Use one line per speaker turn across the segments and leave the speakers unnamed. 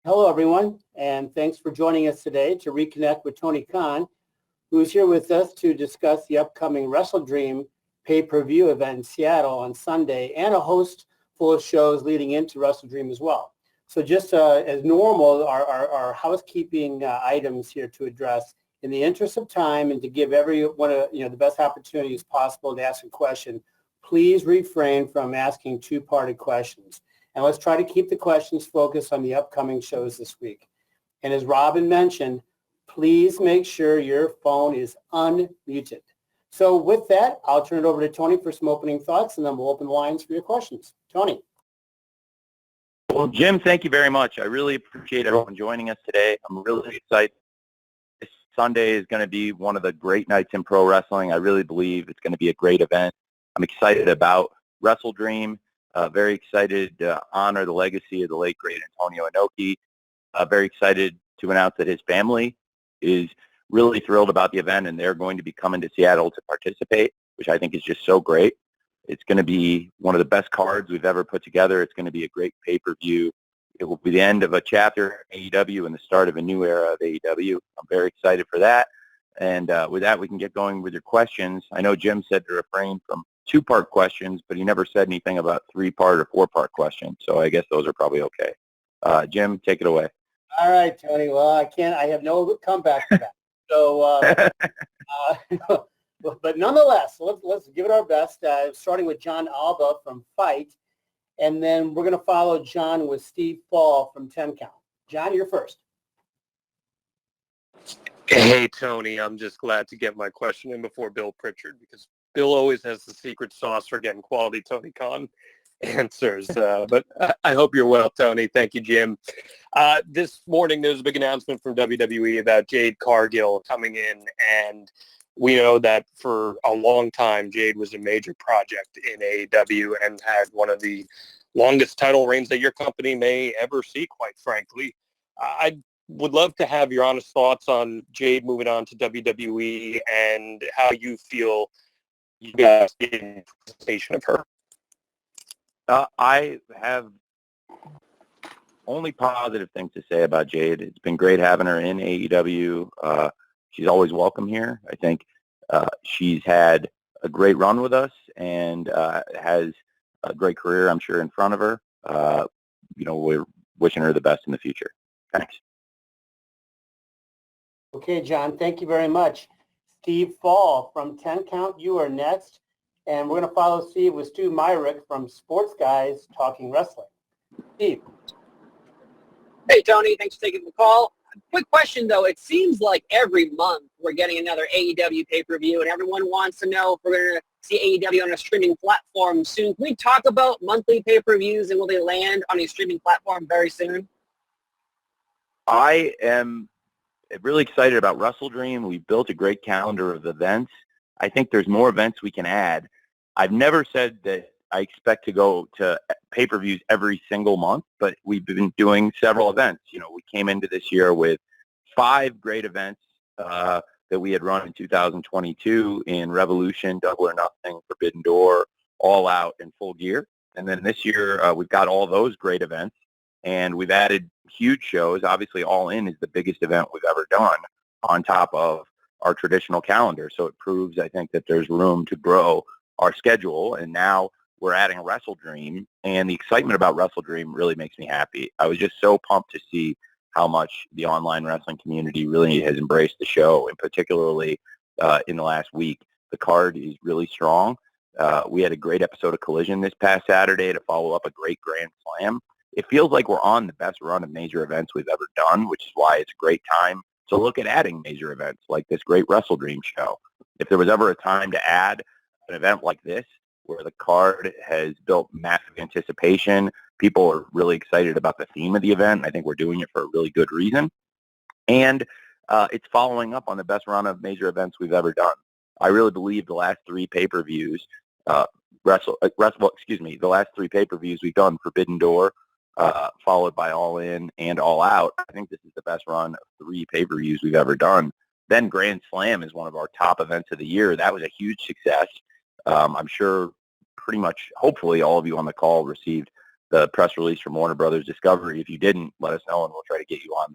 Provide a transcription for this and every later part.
Hello, everyone, and thanks for joining us today to reconnect with Tony Khan, who is here with us to discuss the upcoming WrestleDream pay-per-view event in Seattle on Sunday and a host full of shows leading into WrestleDream as well. So just as normal, our housekeeping items here to address in the interest of time and to give everyone the best opportunities possible to ask a question. Please refrain from asking two-parted questions. And let's try to keep the questions focused on the upcoming shows this week. And as Robin mentioned, please make sure your phone is unmuted. So with that, I'll turn it over to Tony for some opening thoughts, and then we'll open the lines for your questions. Tony.
Well, Jim, thank you very much. I really appreciate everyone joining us today. I'm really excited. This Sunday is going to be one of the great nights in pro wrestling. I really believe it's going to be a great event. I'm excited about WrestleDream. Very excited to honor the legacy of the late, great Antonio Inoki. Very excited to announce that his family is really thrilled about the event, and they're going to be coming to Seattle to participate, which I think is just so great. It's going to be one of the best cards we've ever put together. It's going to be a great pay-per-view. It will be the end of a chapter at AEW and the start of a new era of AEW. I'm very excited for that. And with that, we can get going with your questions. I know Jim said to refrain from two-part questions, but he never said anything about three-part or four-part questions. So I guess those are probably okay. Jim, take it away.
All right, Tony. Well, I have no comeback to that. So, but nonetheless, let's give it our best, starting with John Alba from Fight. And then we're going to follow John with Steve Fall from 10 Count. John, you're first.
Hey, Tony. I'm just glad to get my question in before Bill Pritchard, because Bill always has the secret sauce for getting quality Tony Khan answers. But I hope you're well, Tony. Thank you, Jim. This morning, there was a big announcement from WWE about Jade Cargill coming in, and we know that for a long time, Jade was a major project in AEW and had one of the longest title reigns that your company may ever see, quite frankly. I would love to have your honest thoughts on Jade moving on to WWE and how you feel you guys in presentation of her.
I have only positive things to say about Jade. It's been great having her in AEW. She's always welcome here. I think she's had a great run with us and has a great career, I'm sure, in front of her. We're wishing her the best in the future. Thanks.
Okay, John, thank you very much. Steve Fall from 10 Count, you are next. And we're going to follow Steve with Stu Myrick from Sports Guys Talking Wrestling. Steve.
Hey, Tony. Thanks for taking the call. Quick question, though. It seems like every month we're getting another AEW pay-per-view, and everyone wants to know if we're going to see AEW on a streaming platform soon. Can we talk about monthly pay-per-views, and will they land on a streaming platform very soon?
I am really excited about WrestleDream. We built a great calendar of events. I think there's more events we can add. I've never said that I expect to go to pay-per-views every single month, but we've been doing several events. We came into this year with 5 great events that we had run in 2022 in Revolution, Double or Nothing, Forbidden Door, All Out, and Full Gear. And then this year, we've got all those great events, and we've added huge shows. Obviously, All In is the biggest event we've ever done on top of our traditional calendar. So it proves, I think, that there's room to grow our schedule. And now we're adding WrestleDream, and the excitement about WrestleDream really makes me happy. I was just so pumped to see how much the online wrestling community really has embraced the show, and particularly in the last week. The card is really strong. We had a great episode of Collision this past Saturday to follow up a great Grand Slam. It feels like we're on the best run of major events we've ever done, which is why it's a great time to look at adding major events like this great WrestleDream show. If there was ever a time to add an event like this, where the card has built massive anticipation, people are really excited about the theme of the event. I think we're doing it for a really good reason. And it's following up on the best run of major events we've ever done. I really believe the last 3 pay-per-views, the last 3 pay-per-views we've done, Forbidden Door, followed by All In and All Out. I think this is the best run of 3 pay-per-views we've ever done. Then Grand Slam is one of our top events of the year. That was a huge success. I'm sure pretty much, hopefully, all of you on the call received the press release from Warner Brothers Discovery. If you didn't, let us know, and we'll try to get you on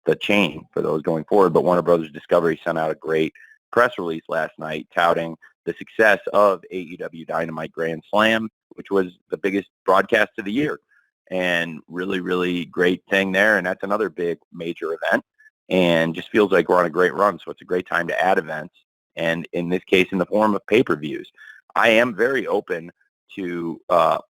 the chain for those going forward. But Warner Brothers Discovery sent out a great press release last night touting the success of AEW Dynamite Grand Slam, which was the biggest broadcast of the year. And really, really great thing there. And that's another big major event, and just feels like we're on a great run. So it's a great time to add events, and in this case, in the form of pay-per-views. I am very open to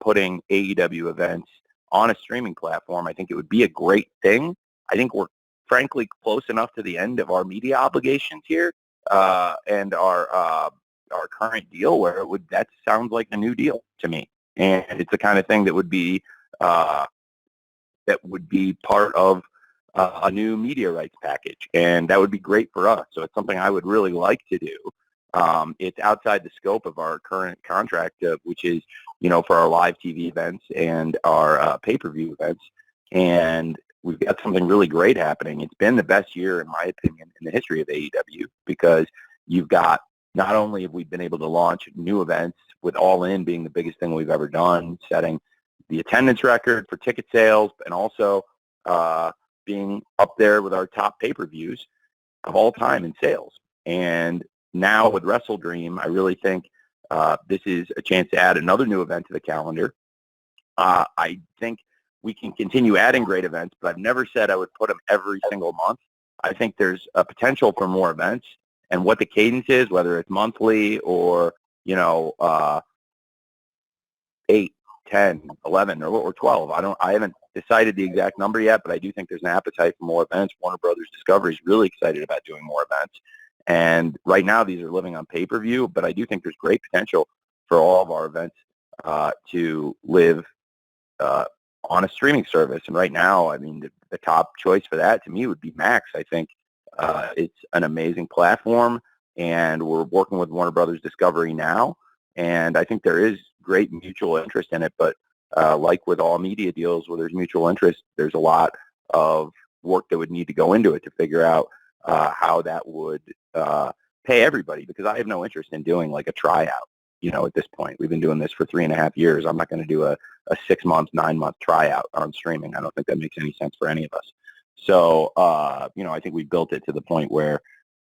putting AEW events on a streaming platform. I think it would be a great thing. I think we're frankly close enough to the end of our media obligations here and our current deal where that sounds like a new deal to me. And it's the kind of thing that would be part of a new media rights package, and that would be great for us. So it's something I would really like to do. It's outside the scope of our current contract, which is, for our live TV events and our pay-per-view events. And we've got something really great happening. It's been the best year, in my opinion, in the history of AEW, because you've got, not only have we been able to launch new events, with All In being the biggest thing we've ever done, setting the attendance record for ticket sales, and also being up there with our top pay-per-views of all time in sales. And now with WrestleDream, I really think this is a chance to add another new event to the calendar. I think we can continue adding great events, but I've never said I would put them every single month. I think there's a potential for more events, and what the cadence is, whether it's monthly or, 8, 10, 11, or 12. I haven't decided the exact number yet, but I do think there's an appetite for more events. Warner Brothers Discovery is really excited about doing more events. And right now, these are living on pay-per-view, but I do think there's great potential for all of our events to live on a streaming service. And right now, I mean, the top choice for that to me would be Max. I think it's an amazing platform, and we're working with Warner Brothers Discovery now, and I think there is great mutual interest in it. But like with all media deals where there's mutual interest, there's a lot of work that would need to go into it to figure out how that would pay everybody, because I have no interest in doing like a tryout. At this point, we've been doing this for 3.5 years. I'm not going to do a 6-month, 9-month tryout on streaming. I don't think that makes any sense for any of us. So, I think we built it to the point where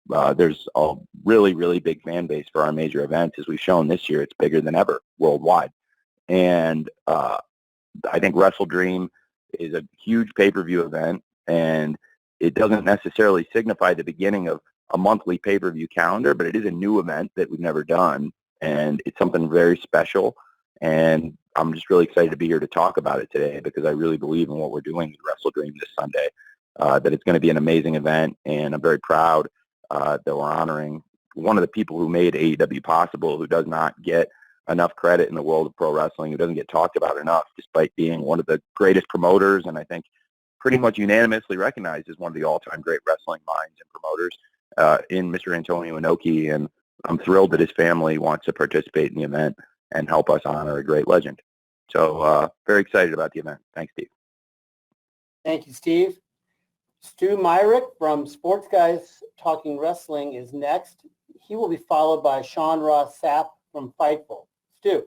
there's a really, really big fan base for our major events. As we've shown this year, it's bigger than ever worldwide. And I think WrestleDream is a huge pay-per-view event, and it doesn't necessarily signify the beginning of a monthly pay-per-view calendar, but it is a new event that we've never done, and it's something very special. And I'm just really excited to be here to talk about it today, because I really believe in what we're doing with WrestleDream this Sunday, that it's going to be an amazing event, and I'm very proud that we're honoring one of the people who made AEW possible, who does not get enough credit in the world of pro wrestling, who doesn't get talked about enough, despite being one of the greatest promoters, and I think pretty much unanimously recognized as one of the all-time great wrestling minds and promoters in Mr. Antonio Inoki. And I'm thrilled that his family wants to participate in the event and help us honor a great legend. So very excited about the event. Thanks, Steve.
Thank you, Steve. Stu Myrick from Sports Guys Talking Wrestling is next. He will be followed by Sean Ross Sapp from Fightful. Stu.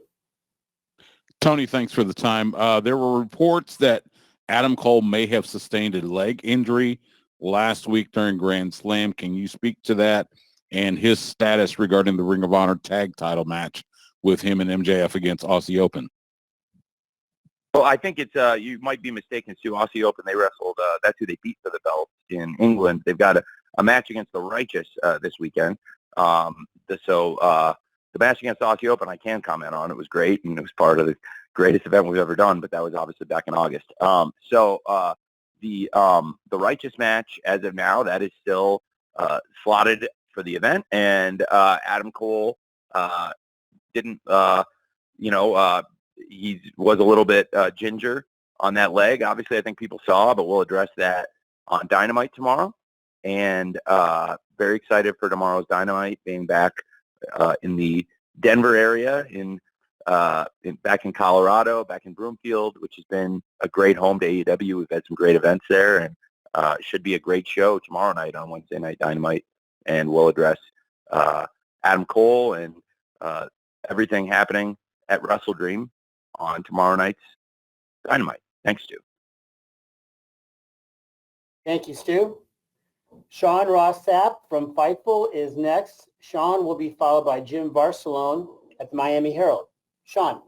Tony, thanks for the time. There were reports that Adam Cole may have sustained a leg injury last week during Grand Slam. Can you speak to that and his status regarding the Ring of Honor tag title match with him and MJF against Aussie Open?
Well, I think it's you might be mistaken, Stu. Aussie Open, they wrestled. That's who they beat for the belt in England. They've got a match against the Righteous this weekend. The match against Aussie Open, I can comment on. It was great, and it was part of the greatest event we've ever done, but that was obviously back in August. The Righteous match, as of now, that is still slotted for the event, and Adam Cole didn't, he was a little bit ginger on that leg. Obviously, I think people saw, but we'll address that on Dynamite tomorrow. And very excited for tomorrow's Dynamite, being back in the Denver area, back in Colorado, back in Broomfield, which has been a great home to AEW. We've had some great events there, and it should be a great show tomorrow night on Wednesday Night Dynamite. And we'll address Adam Cole and everything happening at WrestleDream on tomorrow night's Dynamite. Thanks, Stu.
Thank you, Stu. Sean Rossap from Fightful is next. Sean will be followed by Jim Barcelone at the Miami Herald. Sean.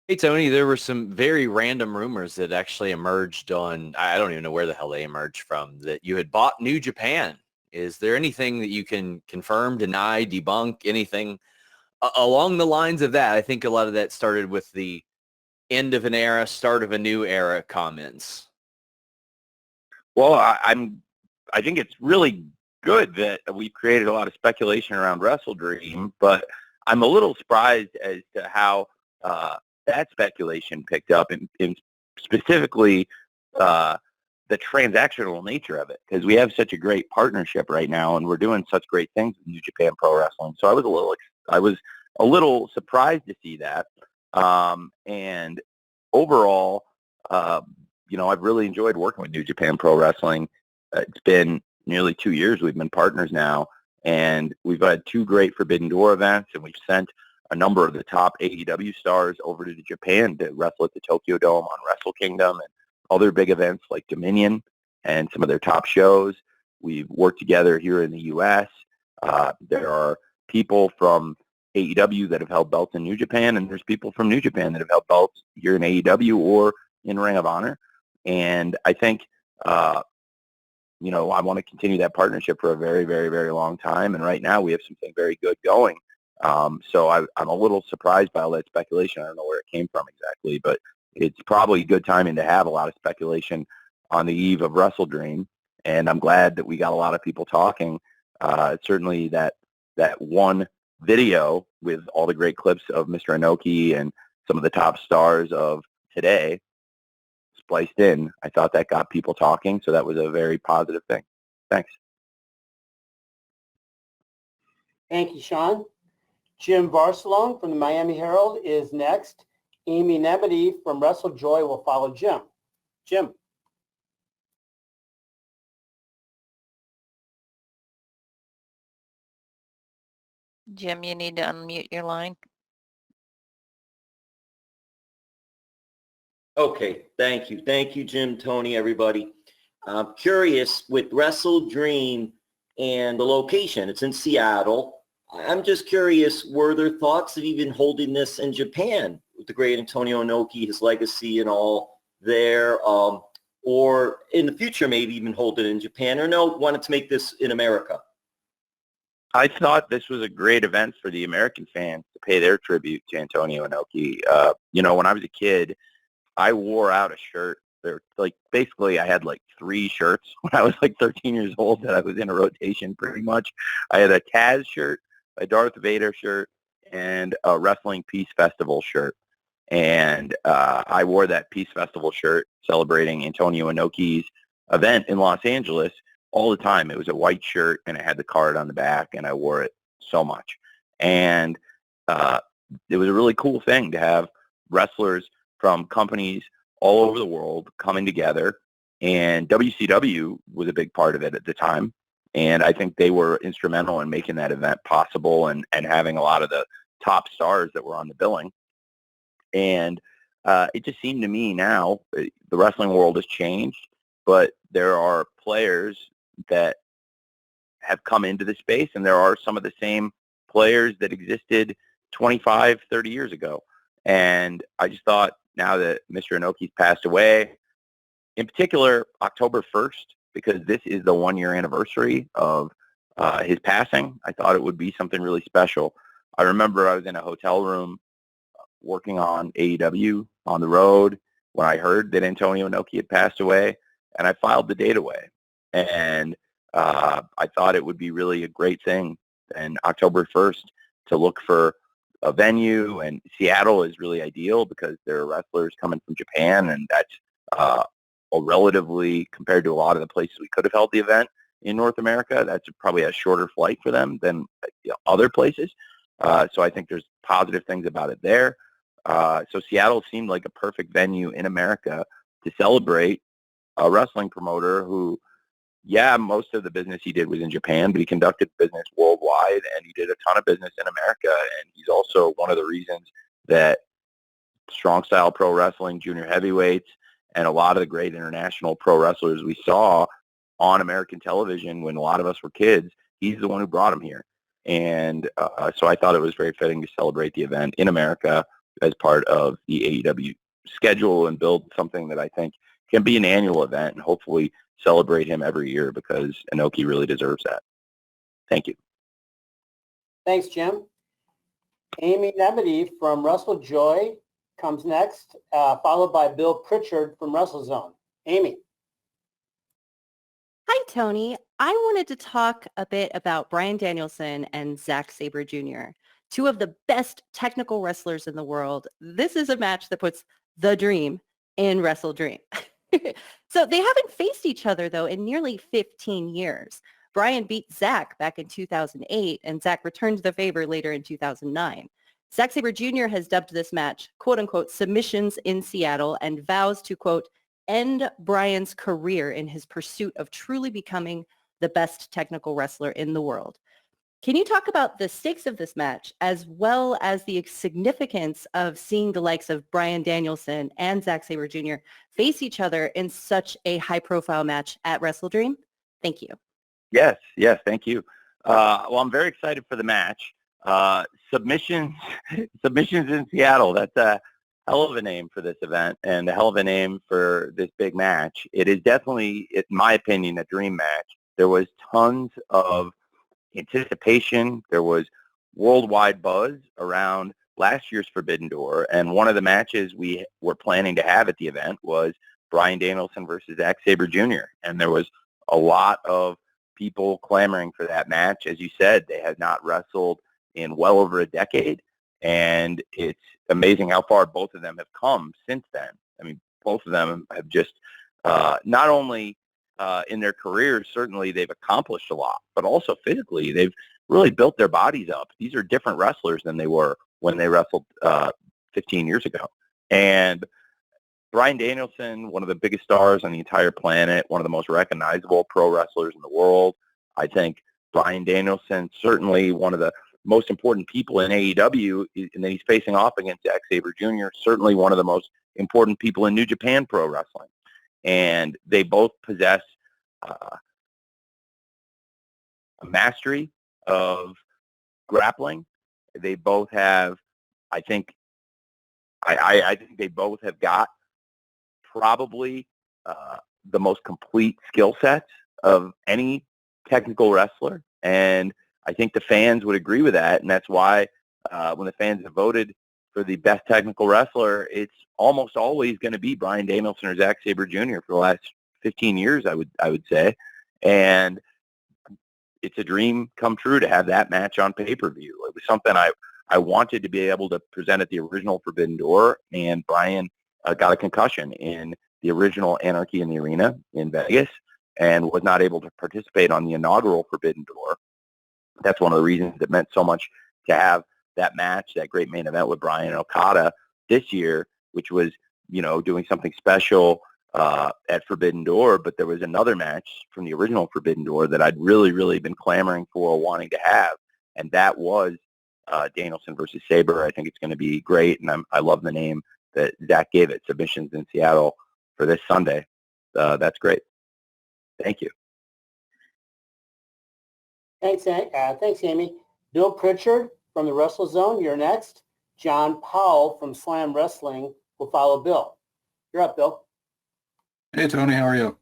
Hey, Tony, there were some very random rumors that actually emerged on, I don't even know where the hell they emerged from, that you had bought New Japan. Is there anything that you can confirm, deny, debunk, anything along the lines of that? I think a lot of that started with the end of an era, start of a new era comments.
Well, I think it's really good that we've created a lot of speculation around WrestleDream, but I'm a little surprised as to how that speculation picked up, and specifically the transactional nature of it, because we have such a great partnership right now, and we're doing such great things with New Japan Pro Wrestling. So I was a little surprised to see that, and overall, I've really enjoyed working with New Japan Pro Wrestling. It's been nearly 2 years we've been partners now, and we've had 2 great Forbidden Door events, and we've sent a number of the top AEW stars over to Japan to wrestle at the Tokyo Dome on Wrestle Kingdom and other big events like Dominion and some of their top shows. We've worked together here in the U.S. There are people from AEW that have held belts in New Japan, and there's people from New Japan that have held belts here in AEW or in Ring of Honor. And I think, I want to continue that partnership for a very, very, very long time. And right now we have something very good going. So I'm a little surprised by all that speculation. I don't know where it came from exactly, but it's probably good timing to have a lot of speculation on the eve of WrestleDream. And I'm glad that we got a lot of people talking. Certainly that one video with all the great clips of Mr. Inoki and some of the top stars of today spliced in, I thought that got people talking. So that was a very positive thing. Thanks.
Thank you, Sean. Jim Barcelone from the Miami Herald is next. Amy Nemedy from WrestleJoy will follow Jim. Jim.
Jim, you need to unmute your line.
Okay, thank you. Thank you, Jim, Tony, everybody. I'm curious with WrestleDream and the location. It's in Seattle. I'm just curious, were there thoughts of even holding this in Japan with the great Antonio Inoki, his legacy and all there, or in the future maybe even hold it in Japan, or no, wanted to make this in America?
I thought this was a great event for the American fans to pay their tribute to Antonio Inoki. When I was a kid, I wore out a shirt. Basically I had 3 shirts when I was 13 years old that I was in a rotation pretty much. I had a Taz shirt, a Darth Vader shirt, and a Wrestling Peace Festival shirt. And I wore that Peace Festival shirt celebrating Antonio Inoki's event in Los Angeles all the time. It was a white shirt, and it had the card on the back, and I wore it so much. And it was a really cool thing to have wrestlers from companies all over the world coming together, and WCW was a big part of it at the time. And I think they were instrumental in making that event possible and having a lot of the top stars that were on the billing. And it just seemed to me now, the wrestling world has changed, but there are players that have come into the space, and there are some of the same players that existed 25, 30 years ago. And I just thought, now that Mr. Inoki's passed away, in particular October 1st, because this is the 1-year anniversary of his passing, I thought it would be something really special. I remember I was in a hotel room working on AEW on the road when I heard that Antonio Inoki had passed away, and I filed the date away. And I thought it would be really a great thing in October 1st to look for a venue, and Seattle is really ideal because there are wrestlers coming from Japan, and that's a relatively, compared to a lot of the places we could have held the event in North America, that's probably a shorter flight for them than other places. So I think there's positive things about it there. So Seattle seemed like a perfect venue in America to celebrate a wrestling promoter who, most of the business he did was in Japan, but he conducted business worldwide, and he did a ton of business in America. And he's also one of the reasons that strong style pro wrestling, junior heavyweights, and a lot of the great international pro wrestlers we saw on American television when a lot of us were kids. He's the one who brought him here. And so I thought it was very fitting to celebrate the event in America as part of the AEW schedule and build something that I think can be an annual event and hopefully celebrate him every year, because Inoki really deserves that. Thank you.
Thanks, Jim. Amy Nemedy from WrestleJoy comes next, followed by Bill Pritchard from WrestleZone. Amy.
Hi, Tony. I wanted to talk a bit about Bryan Danielson and Zack Sabre Jr., two of the best technical wrestlers in the world. This is a match that puts the dream in WrestleDream. So they haven't faced each other, though, in nearly 15 years. Bryan beat Zack back in 2008, and Zack returned the favor later in 2009. Zack Sabre Jr. has dubbed this match, quote unquote, submissions in Seattle, and vows to, quote, end Bryan's career in his pursuit of truly becoming the best technical wrestler in the world. Can you talk about the stakes of this match, as well as the significance of seeing the likes of Bryan Danielson and Zack Sabre Jr. face each other in such a high-profile match at WrestleDream? Thank you.
Yes, thank you. Well, I'm very excited for the match. Submissions in Seattle. That's a hell of a name for this event and a hell of a name for this big match. It is definitely, in my opinion, a dream match. There was tons of anticipation. There was worldwide buzz around last year's Forbidden Door, and one of the matches we were planning to have at the event was Bryan Danielson versus Zack Sabre Jr., and there was a lot of people clamoring for that match. As you said, they had not wrestled in well over a decade, and it's amazing how far both of them have come since then. I mean, both of them have just not only in their careers, certainly they've accomplished a lot, but also physically, they've really built their bodies up. These are different wrestlers than they were when they wrestled 15 years ago. And Bryan Danielson, one of the biggest stars on the entire planet, one of the most recognizable pro wrestlers in the world. I think Bryan Danielson, certainly one of the most important people in AEW, and then he's facing off against Zack Sabre Jr., certainly one of the most important people in New Japan Pro Wrestling. And they both possess a mastery of grappling. They both have, I think they both have got probably the most complete skill sets of any technical wrestler. And I think the fans would agree with that. And that's why when the fans have voted for the best technical wrestler, it's almost always going to be Bryan Danielson or Zack Sabre Jr. for the last 15 years, I would say. And it's a dream come true to have that match on pay-per-view. It was something I wanted to be able to present at the original Forbidden Door, and Bryan got a concussion in the original Anarchy in the Arena in Vegas and was not able to participate on the inaugural Forbidden Door. That's one of the reasons it meant so much to have that match, that great main event with Bryan and Okada this year, which was, doing something special at Forbidden Door. But there was another match from the original Forbidden Door that I'd really, really been clamoring for, wanting to have, and that was Danielson versus Sabre. I think it's going to be great, and I love the name that Zach gave it, Submissions in Seattle, for this Sunday. That's great. Thank you.
Thanks, Amy. Bill Pritchard from the WrestleZone, you're next. John Powell from Slam Wrestling will follow Bill. You're up, Bill.
Hey, Tony, how are you?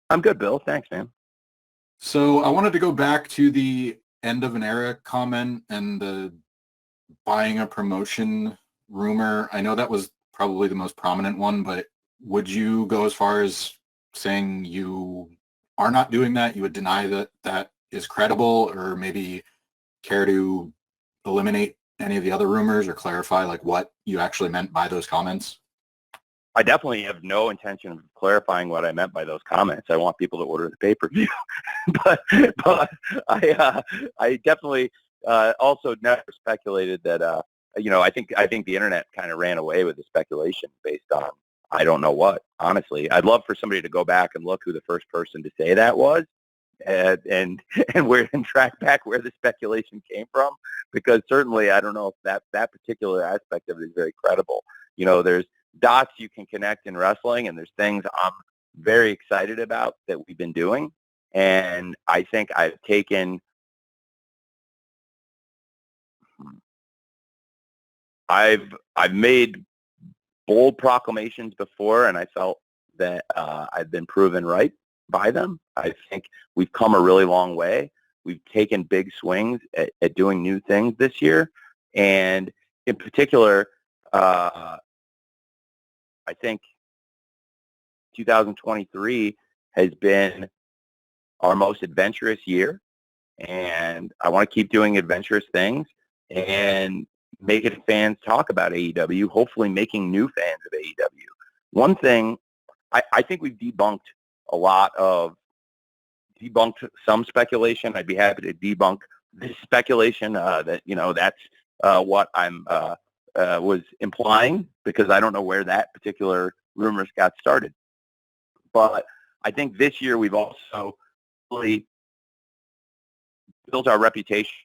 I'm good, Bill. Thanks, man.
So I wanted to go back to the end of an era comment and the buying a promotion rumor. I know that was probably the most prominent one, but would you go as far as saying you are not doing that? You would deny that that is credible, or maybe care to eliminate any of the other rumors or clarify like what you actually meant by those comments?
I definitely have no intention of clarifying what I meant by those comments. I want people to order the pay-per-view, but I definitely also never speculated that. I think the internet kind of ran away with the speculation based on I don't know what. Honestly, I'd love for somebody to go back and look who the first person to say that was, and where and track back where the speculation came from, because certainly I don't know if that particular aspect of it is very credible. There's dots you can connect in wrestling, and there's things I'm very excited about that we've been doing, and I think I've made bold proclamations before, and I felt that I've been proven right by them. I think we've come a really long way. We've taken big swings at doing new things this year, and in particular, I think 2023 has been our most adventurous year, and I want to keep doing adventurous things and making fans talk about AEW, hopefully making new fans of AEW. One thing, I think we've debunked some speculation. I'd be happy to debunk this speculation that, that's what I'm was implying, because I don't know where that particular rumors got started. But I think this year we've also really built our reputation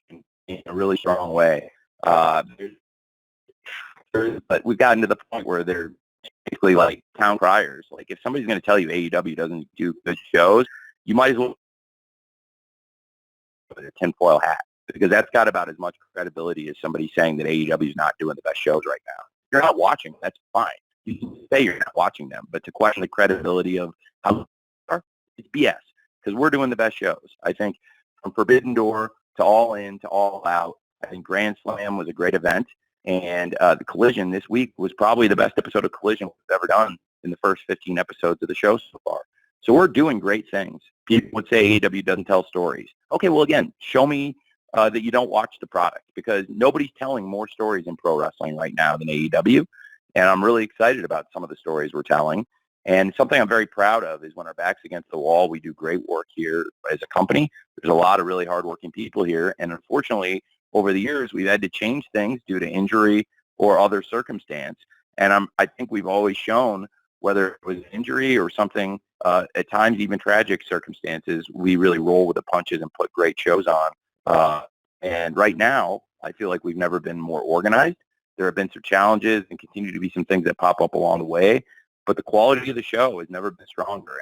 in a really strong way. But we've gotten to the point where they're basically like town criers. Like, if somebody's going to tell you AEW doesn't do good shows, you might as well put a tinfoil hat, because that's got about as much credibility as somebody saying that AEW is not doing the best shows right now. If you're not watching, that's fine. You can say you're not watching them, but to question the credibility of how they are, it's BS, because we're doing the best shows. I think from Forbidden Door to All In to All Out, I think Grand Slam was a great event, and the Collision this week was probably the best episode of Collision we've ever done in the first 15 episodes of the show so far. So we're doing great things. People would say AEW doesn't tell stories. Okay, well, again, show me that you don't watch the product, because nobody's telling more stories in pro wrestling right now than AEW, and I'm really excited about some of the stories we're telling. And something I'm very proud of is when our back's against the wall, we do great work here as a company. There's a lot of really hardworking people here, and unfortunately, over the years, we've had to change things due to injury or other circumstance. And I think we've always shown, whether it was injury or something, at times even tragic circumstances, we really roll with the punches and put great shows on. And right now, I feel like we've never been more organized. There have been some challenges and continue to be some things that pop up along the way, but the quality of the show has never been stronger.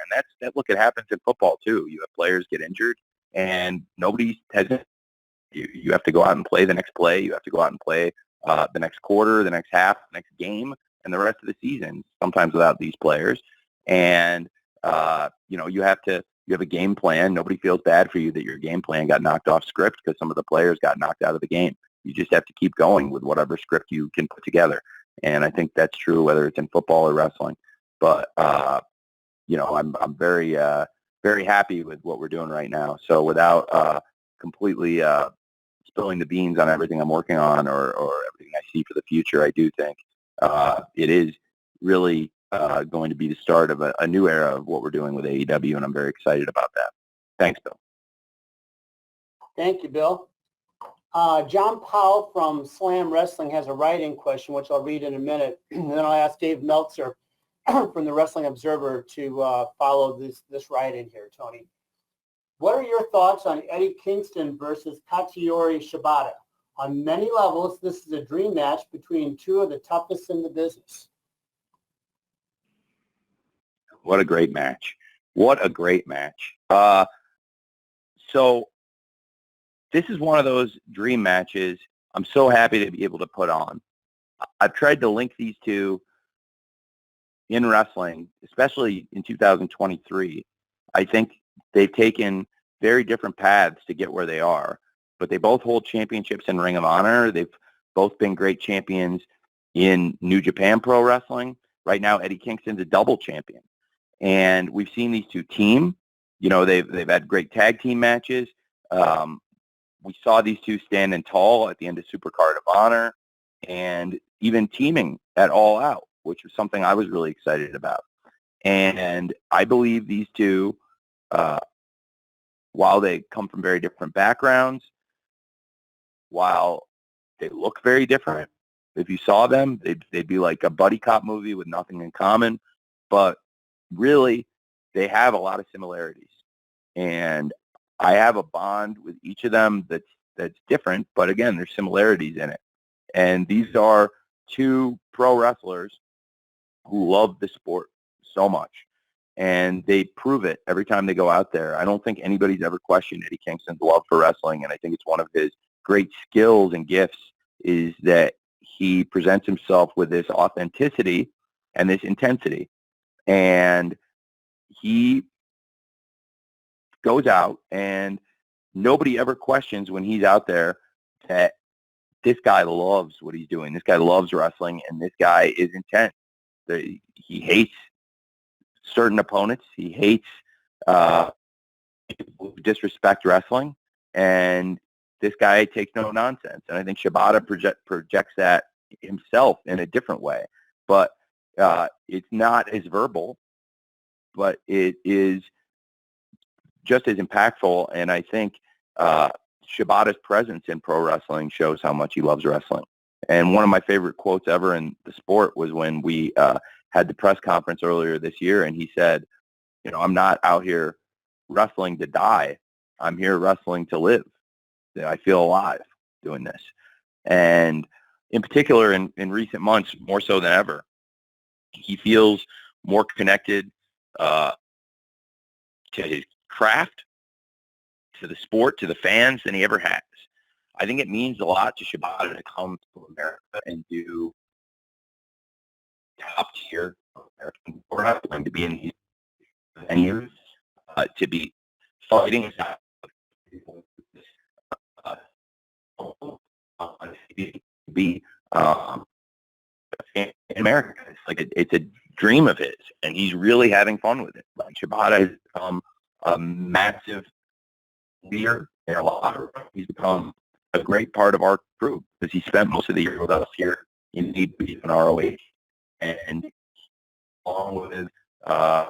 And look, it happens in football too. You have players get injured, and nobody has. You have to go out and play the next play. You have to go out and play the next quarter, the next half, the next game, and the rest of the season, sometimes without these players. And, you have a game plan. Nobody feels bad for you that your game plan got knocked off script because some of the players got knocked out of the game. You just have to keep going with whatever script you can put together. And I think that's true whether it's in football or wrestling. But, I'm very, very happy with what we're doing right now. So without completely spilling the beans on everything I'm working on or everything I see for the future, I do think it is really going to be the start of a new era of what we're doing with AEW, and I'm very excited about that. Thanks, Bill.
Thank you, Bill. John Powell from Slam Wrestling has a write-in question, which I'll read in a minute. And then I'll ask Dave Meltzer from the Wrestling Observer to follow this write-in here, Tony. What are your thoughts on Eddie Kingston versus Katsuyori Shibata? On many levels, this is a dream match between two of the toughest in the business.
What a great match. What a great match. So this is one of those dream matches I'm so happy to be able to put on. I've tried to link these two in wrestling, especially in 2023. I think they've taken very different paths to get where they are, but they both hold championships in Ring of Honor. They've both been great champions in New Japan Pro Wrestling. Right now, Eddie Kingston's a double champion. And we've seen these two team. They've had great tag team matches. We saw these two standing tall at the end of Supercard of Honor and even teaming at All Out, which was something I was really excited about. And I believe these two, while they come from very different backgrounds, while they look very different, if you saw them, they'd be like a buddy cop movie with nothing in common. But really, they have a lot of similarities. And I have a bond with each of them that's different, but again, there's similarities in it. And these are two pro wrestlers who love the sport so much, and they prove it every time they go out there. I don't think anybody's ever questioned Eddie Kingston's love for wrestling, and I think it's one of his great skills and gifts is that he presents himself with this authenticity and this intensity. And he goes out, and nobody ever questions when he's out there that this guy loves what he's doing. This guy loves wrestling, and this guy is intense. He hates certain opponents. He hates people who disrespect wrestling, and this guy takes no nonsense. And I think Shibata projects that himself in a different way. But it's not as verbal, but it is just as impactful. And I think Shibata's presence in pro wrestling shows how much he loves wrestling. And one of my favorite quotes ever in the sport was when we had the press conference earlier this year, and he said, you know, I'm not out here wrestling to die. I'm here wrestling to live. I feel alive doing this. And in particular, in recent months, more so than ever, he feels more connected to his craft, to the sport, to the fans than he ever has. I think it means a lot to Shibata to come to America and do top tier American wrestling, to be in these venues, to be fighting be in America. It's like it's a dream of his, and he's really having fun with it. Like Shibata has become a massive leader in a lot of ways. He's become a great part of our crew because he spent most of the year with us here in AEW and ROH, and along with a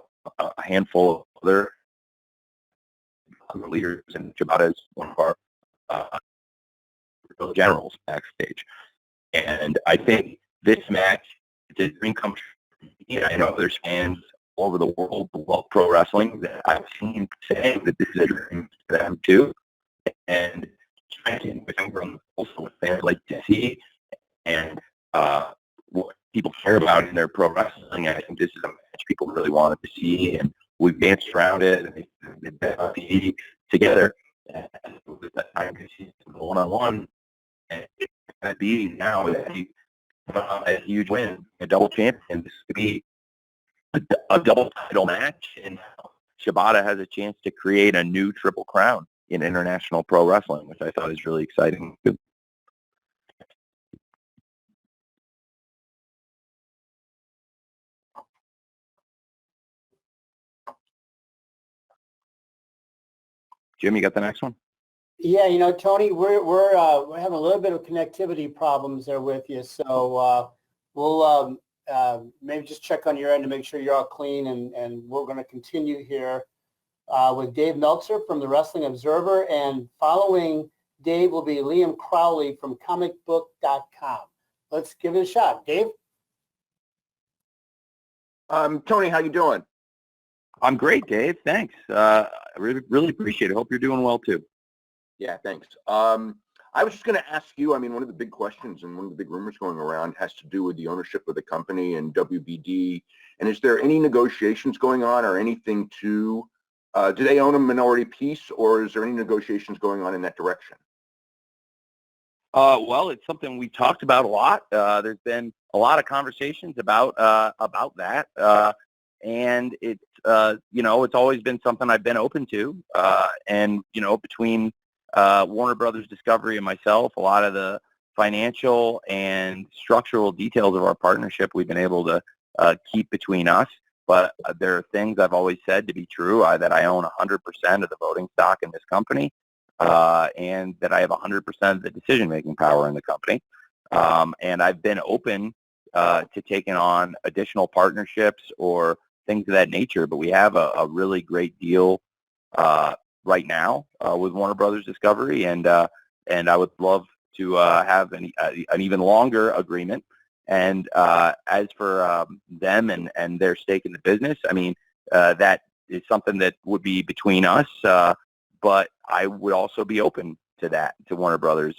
handful of other leaders, and Shibata is one of our generals backstage. And I think this match, it's a dream come true. You know, I know there's fans all over the world who love pro wrestling that I've seen saying that this is a dream for them too. And trying to with also what fans like to see and what people care about in their pro wrestling. I think this is a match people really wanted to see, and we've danced around it, and they've been on TV together. And with that time to see one-on-one, and it's going to be now a huge win, a double champion. This could be a double title match, and Shibata has a chance to create a new triple crown in international pro wrestling, which I thought is really exciting. Jim, you got the next one?
Yeah, you know, Tony, we're having a little bit of connectivity problems there with you, so we'll maybe just check on your end to make sure you're all clean, and we're going to continue here with Dave Meltzer from the Wrestling Observer, and following Dave will be Liam Crowley from comicbook.com. Let's give it a shot. Dave?
Tony, how you doing?
I'm great, Dave. Thanks. I really appreciate it. Hope you're doing well, too.
Yeah, thanks. I was just going to ask you, I mean, one of the big questions and one of the big rumors going around has to do with the ownership of the company and WBD. And is there any negotiations going on or anything to, do they own a minority piece, or is there any negotiations going on in that direction?
Well, it's something we talked about a lot. There's been a lot of conversations about that. And it's, you know, it's always been something I've been open to. And, you know, between Warner Brothers Discovery and myself, a lot of the financial and structural details of our partnership we've been able to keep between us. But there are things I've always said to be true, that I own 100% of the voting stock in this company, and that I have 100% of the decision-making power in the company. And I've been open to taking on additional partnerships or things of that nature. But we have a really great deal right now with Warner Brothers Discovery, and I would love to have an even longer agreement. And as for them and their stake in the business, I mean, that is something that would be between us. but I would also be open to that, to Warner Brothers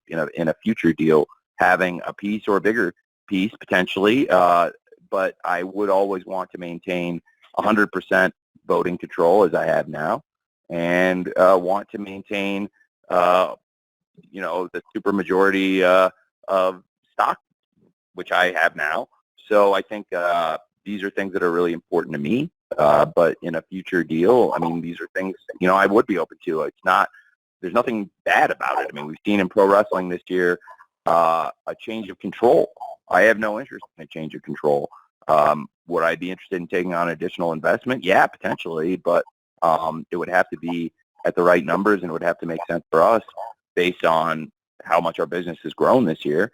in a future deal, having a piece or a bigger piece potentially. But I would always want to maintain 100% voting control as I have now, and want to maintain, the supermajority of stock, which I have now. So I think these are things that are really important to me. But in a future deal, I mean, these are things, I would be open to. There's nothing bad about it. I mean, we've seen in pro wrestling this year a change of control. I have no interest in a change of control. Would I be interested in taking on additional investment? Yeah, potentially, but it would have to be at the right numbers, and it would have to make sense for us based on how much our business has grown this year.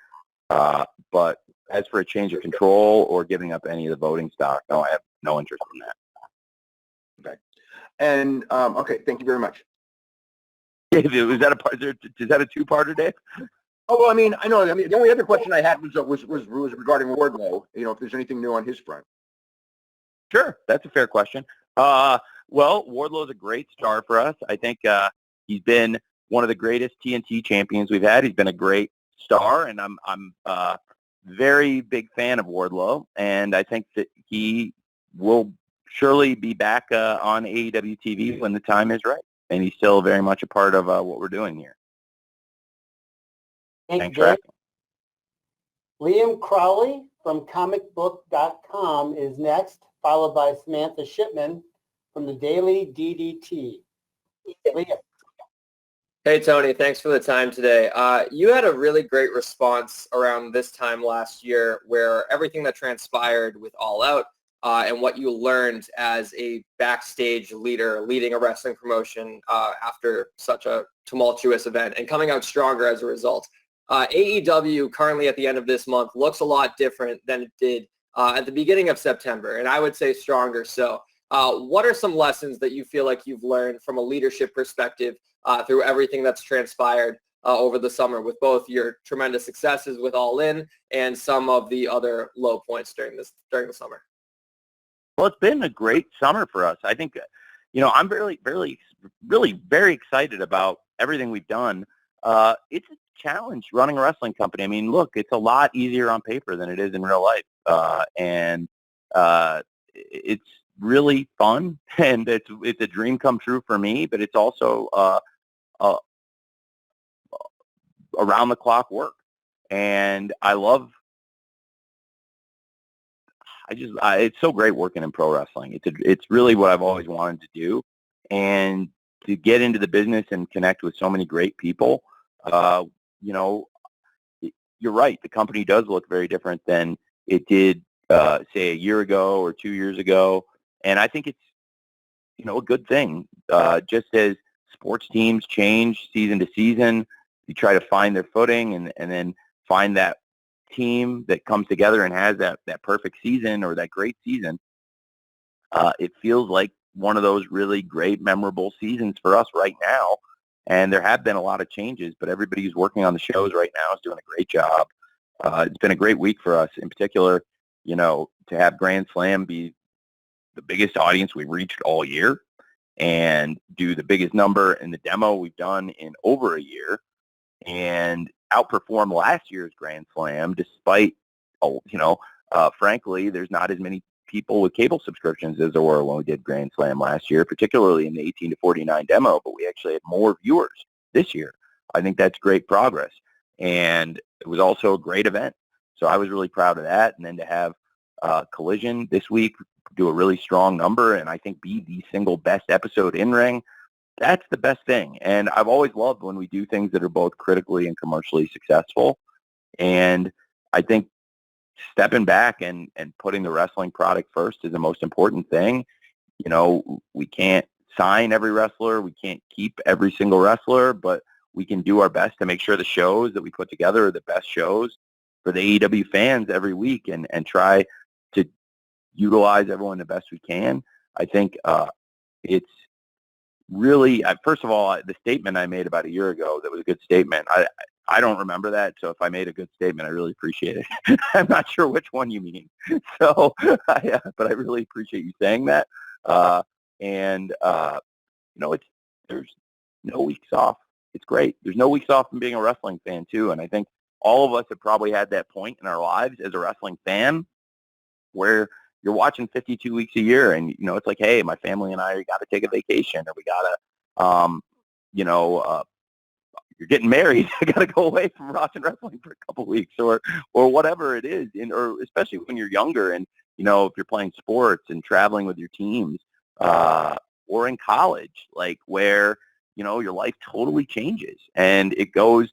But as for a change of control or giving up any of the voting stock, no, I have no interest in that.
Okay. And okay, thank you very much.
Was that a part? Is that a two-parter, Dave?
Oh, well, I mean, I know. I mean, the only other question I had was regarding Wardlow. If there's anything new on his front.
Sure, that's a fair question. Well, Wardlow's a great star for us. I think he's been one of the greatest TNT champions we've had. He's been a great star, and I'm very big fan of Wardlow, and I think that he will surely be back on AEW TV when the time is right, and he's still very much a part of what we're doing here.
Thank you, Dave. Liam Crowley from comicbook.com is next, followed by Samantha Shipman from the Daily DDT. Liam.
Hey, Tony, thanks for the time today. You had a really great response around this time last year where everything that transpired with All Out and what you learned as a backstage leader leading a wrestling promotion after such a tumultuous event and coming out stronger as a result. AEW currently at the end of this month looks a lot different than it did at the beginning of September, and I would say stronger so. What are some lessons that you feel like you've learned from a leadership perspective through everything that's transpired over the summer with both your tremendous successes with All In and some of the other low points during the summer?
Well, it's been a great summer for us. I think, I'm really very excited about everything we've done. It's a challenge running a wrestling company. I mean, look, it's a lot easier on paper than it is in real life. And it's really fun, and it's a dream come true for me, but it's also around the clock work. And it's so great working in pro wrestling. It's really what I've always wanted to do, and to get into the business and connect with so many great people. You're right. The company does look very different than it did, say, a year ago or 2 years ago. And I think it's, a good thing. Just as sports teams change season to season, you try to find their footing and then find that team that comes together and has that perfect season or that great season. It feels like one of those really great, memorable seasons for us right now. And there have been a lot of changes, but everybody who's working on the shows right now is doing a great job. It's been a great week for us. In particular, to have Grand Slam be the biggest audience we've reached all year and do the biggest number in the demo we've done in over a year and outperform last year's Grand Slam despite, frankly, there's not as many people with cable subscriptions as there were when we did Grand Slam last year, particularly in the 18 to 49 demo, but we actually had more viewers this year. I think that's great progress. And it was also a great event. So I was really proud of that. And then to have Collision this week do a really strong number and I think be the single best episode in ring, that's the best thing. And I've always loved when we do things that are both critically and commercially successful. And I think stepping back and putting the wrestling product first is the most important thing. We can't sign every wrestler. We can't keep every single wrestler, but we can do our best to make sure the shows that we put together are the best shows for the AEW fans every week and try to utilize everyone the best we can. I think it's really, first of all, the statement I made about a year ago, that was a good statement. I don't remember that, so if I made a good statement, I really appreciate it. I'm not sure which one you mean. So, but I really appreciate you saying that. There's no weeks off. It's great. There's no weeks off from being a wrestling fan too. And I think all of us have probably had that point in our lives as a wrestling fan where you're watching 52 weeks a year and, it's like, hey, my family and I got to take a vacation, or we got to, you're getting married. I got to go away from watching wrestling for a couple of weeks, or whatever it is. Or especially when you're younger and, if you're playing sports and traveling with your teams, or in college, like where, your life totally changes and it goes,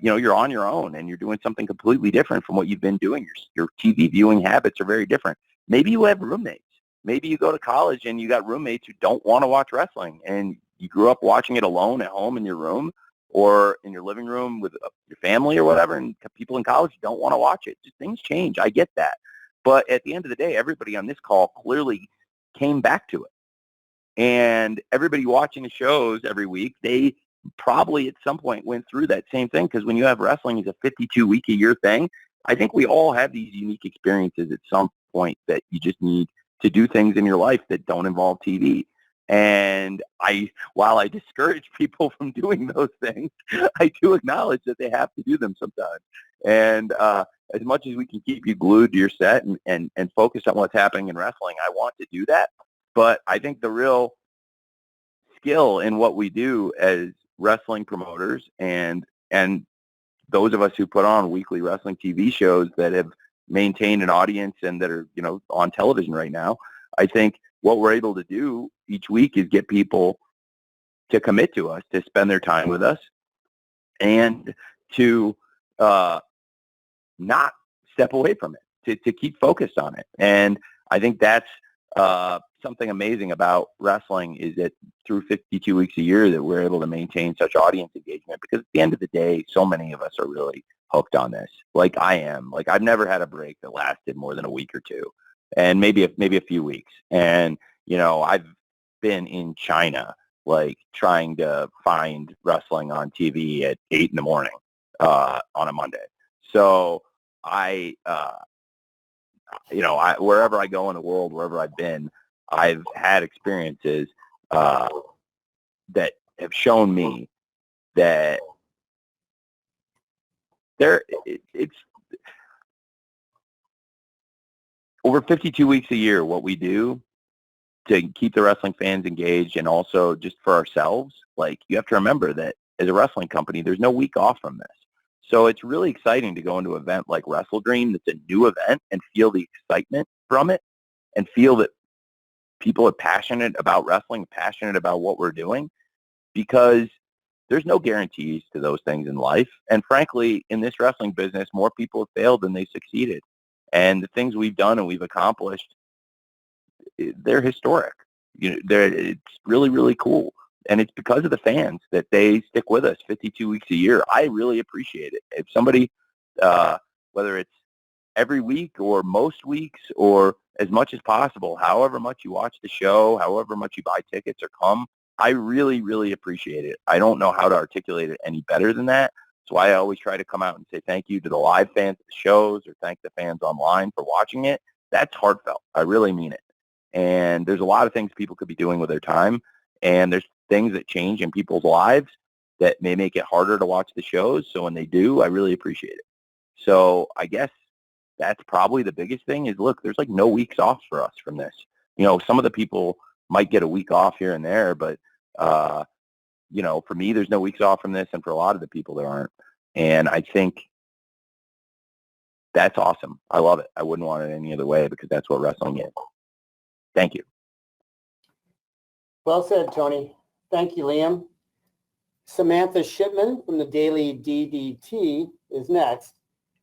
you're on your own and you're doing something completely different from what you've been doing. Your TV viewing habits are very different. Maybe you have roommates. Maybe you go to college and you got roommates who don't want to watch wrestling, and you grew up watching it alone at home in your room or in your living room with your family or whatever, and people in college don't want to watch it. Just things change. I get that. But at the end of the day, everybody on this call clearly came back to it. And everybody watching the shows every week, they probably at some point went through that same thing, because when you have wrestling as a 52-week-a-year thing, I think we all have these unique experiences at some point that you just need to do things in your life that don't involve TV. And while I discourage people from doing those things, I do acknowledge that they have to do them sometimes. And as much as we can keep you glued to your set and focused on what's happening in wrestling, I want to do that. But I think the real skill in what we do as wrestling promoters and those of us who put on weekly wrestling TV shows that have maintained an audience and that are, on television right now, I think what we're able to do each week is get people to commit to us, to spend their time with us, and to not step away from it, to keep focused on it. And I think that's something amazing about wrestling, is that through 52 weeks a year that we're able to maintain such audience engagement, because at the end of the day, so many of us are really hooked on this. Like I am. Like I've never had a break that lasted more than a week or two, and maybe a few weeks. And, I've been in China, like trying to find wrestling on TV at 8 in the morning on a Monday. So wherever I go in the world, wherever I've been, I've had experiences that have shown me that it's over 52 weeks a year, what we do to keep the wrestling fans engaged, and also just for ourselves. Like, you have to remember that as a wrestling company, there's no week off from this. So it's really exciting to go into an event like WrestleDream that's a new event and feel the excitement from it, and feel that people are passionate about wrestling, passionate about what we're doing, because there's no guarantees to those things in life. And frankly, in this wrestling business, more people have failed than they succeeded. And the things we've done and we've accomplished, they're historic. It's really, really cool. And it's because of the fans that they stick with us 52 weeks a year. I really appreciate it. If somebody, whether it's every week or most weeks or as much as possible, however much you watch the show, however much you buy tickets or come, I really, really appreciate it. I don't know how to articulate it any better than that. That's why I always try to come out and say thank you to the live fans at the shows, or thank the fans online for watching it. That's heartfelt. I really mean it. And there's a lot of things people could be doing with their time, and there's things that change in people's lives that may make it harder to watch the shows. So when they do, I really appreciate it. So I guess that's probably the biggest thing is, look, there's like no weeks off for us from this. Some of the people might get a week off here and there, but, for me, there's no weeks off from this. And for a lot of the people, there aren't. And I think that's awesome. I love it. I wouldn't want it any other way, because that's what wrestling is. Thank you.
Well said, Tony. Thank you, Liam. Samantha Shipman from the Daily DDT is next.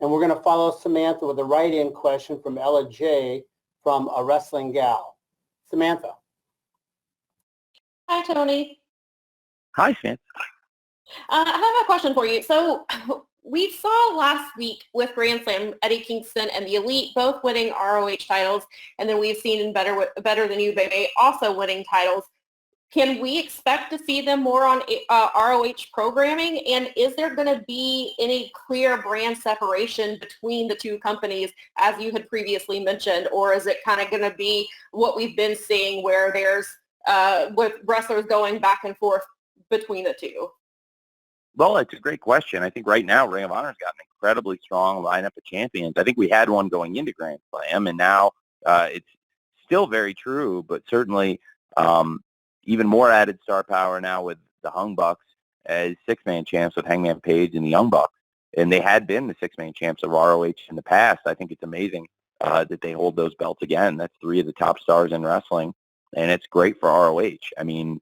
And we're going to follow Samantha with a write-in question from Ella J. from A Wrestling Gal. Samantha.
Hi, Tony.
Hi, Samantha.
I have a question for you. So we saw last week with Grand Slam, Eddie Kingston and the Elite both winning ROH titles, and then we've seen in Better Than You, Baby also winning titles. Can we expect to see them more on ROH programming? And is there going to be any clear brand separation between the two companies, as you had previously mentioned? Or is it kind of going to be what we've been seeing, where there's with wrestlers going back and forth between the two?
Well, it's a great question. I think right now Ring of Honor's got an incredibly strong lineup of champions. I think we had one going into Grand Slam, and now it's still very true, but certainly even more added star power now with the Hung Bucks as six-man champs with Hangman Page and the Young Bucks. And they had been the six-man champs of ROH in the past. I think it's amazing that they hold those belts again. That's three of the top stars in wrestling, and it's great for ROH. I mean,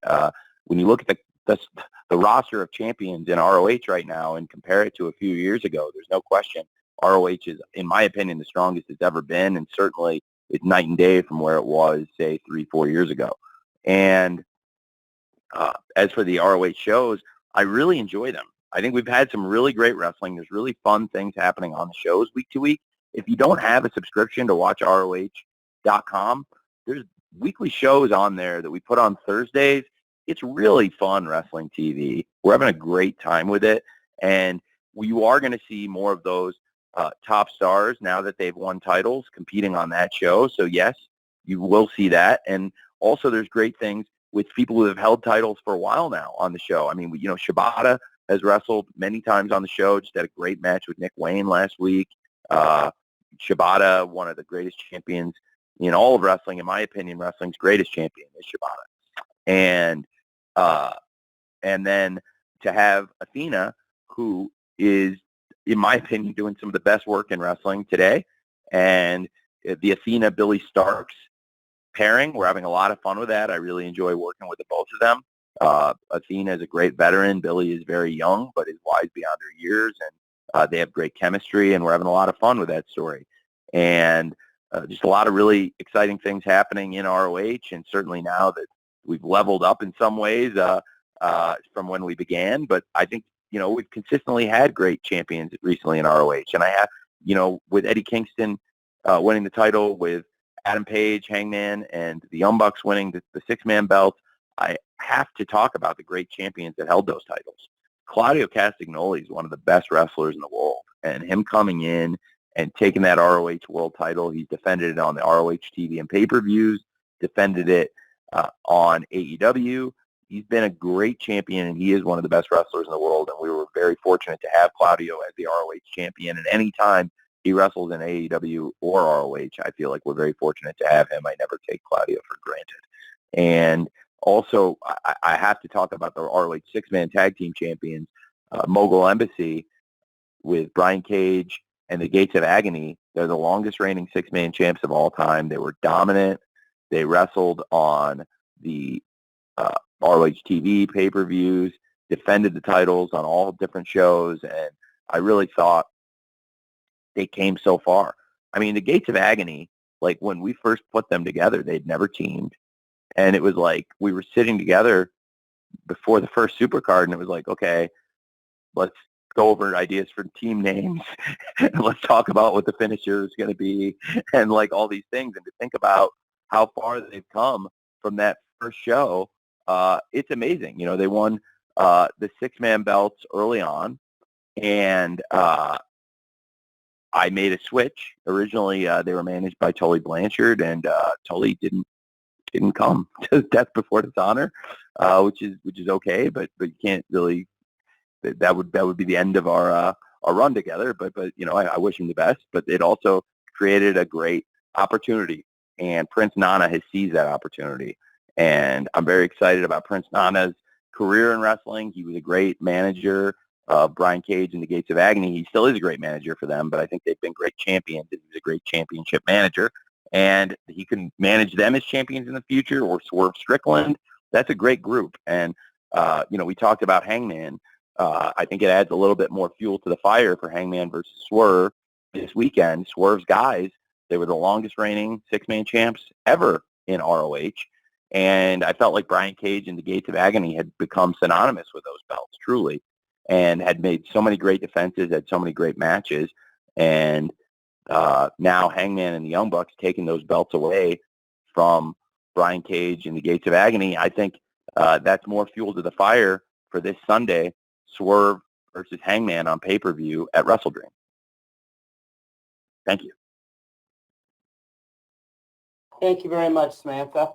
when you look at the roster of champions in ROH right now and compare it to a few years ago, there's no question ROH is, in my opinion, the strongest it's ever been, and certainly it's night and day from where it was, say, 3-4 years ago. And as for the ROH shows, I really enjoy them. I think we've had some really great wrestling. There's really fun things happening on the shows week to week. If you don't have a subscription to watch ROH.com, there's weekly shows on there that we put on Thursdays. It's really fun wrestling TV. We're having a great time with it. And you are going to see more of those top stars now that they've won titles competing on that show. So, yes, you will see that. And also there's great things with people who have held titles for a while now on the show. I mean, Shibata has wrestled many times on the show, just had a great match with Nick Wayne last week. Shibata, one of the greatest champions in all of wrestling, in my opinion, wrestling's greatest champion is Shibata. And then to have Athena, who is, in my opinion, doing some of the best work in wrestling today, and the Athena Billy Starks pairing, we're having a lot of fun with that. I really enjoy working with the both of them. Athena is a great veteran. Billy is very young, but is wise beyond her years, and they have great chemistry, and we're having a lot of fun with that story. And just a lot of really exciting things happening in ROH, and certainly now that we've leveled up in some ways from when we began. But I think, we've consistently had great champions recently in ROH. And I have, with Eddie Kingston winning the title, with Adam Page, Hangman, and the Young Bucks winning the six-man belt, I have to talk about the great champions that held those titles. Claudio Castagnoli is one of the best wrestlers in the world, and him coming in and taking that ROH world title, he's defended it on the ROH TV and pay-per-views, defended it on AEW. He's been a great champion, and he is one of the best wrestlers in the world, and we were very fortunate to have Claudio as the ROH champion, and any time he wrestles in AEW or ROH, I feel like we're very fortunate to have him. I never take Claudio for granted. And also, I have to talk about the ROH six-man tag team champions, Mogul Embassy, with Brian Cage and the Gates of Agony. They're the longest reigning six-man champs of all time. They were dominant. They wrestled on the ROH TV pay-per-views, defended the titles on all different shows, and I really thought they came so far. I mean, the Gates of Agony, like when we first put them together, they'd never teamed. And it was like we were sitting together before the first Supercard, and it was like, okay, let's go over ideas for team names, and let's talk about what the finisher is going to be, and like all these things. And to think about how far they've come from that first show, it's amazing. They won the six-man belts early on, and I made a switch. Originally, they were managed by Tully Blanchard, and Tully didn't come to Death Before Dishonor, which is okay, but you can't really. That would be the end of our run together. But I wish him the best. But it also created a great opportunity, and Prince Nana has seized that opportunity, and I'm very excited about Prince Nana's career in wrestling. He was a great manager. Brian Cage and the Gates of Agony, he still is a great manager for them, but I think they've been great champions. He's a great championship manager, and he can manage them as champions in the future, or Swerve Strickland. That's a great group. And, we talked about Hangman. I think it adds a little bit more fuel to the fire for Hangman versus Swerve this weekend. Swerve's guys, they were the longest reigning six-man champs ever in ROH, and I felt like Brian Cage and the Gates of Agony had become synonymous with those belts, truly, and had made so many great defenses, had so many great matches, and now Hangman and the Young Bucks taking those belts away from Brian Cage and the Gates of Agony. I think that's more fuel to the fire for this Sunday, Swerve versus Hangman on pay-per-view at WrestleDream. Thank you.
Thank you very much, Samantha.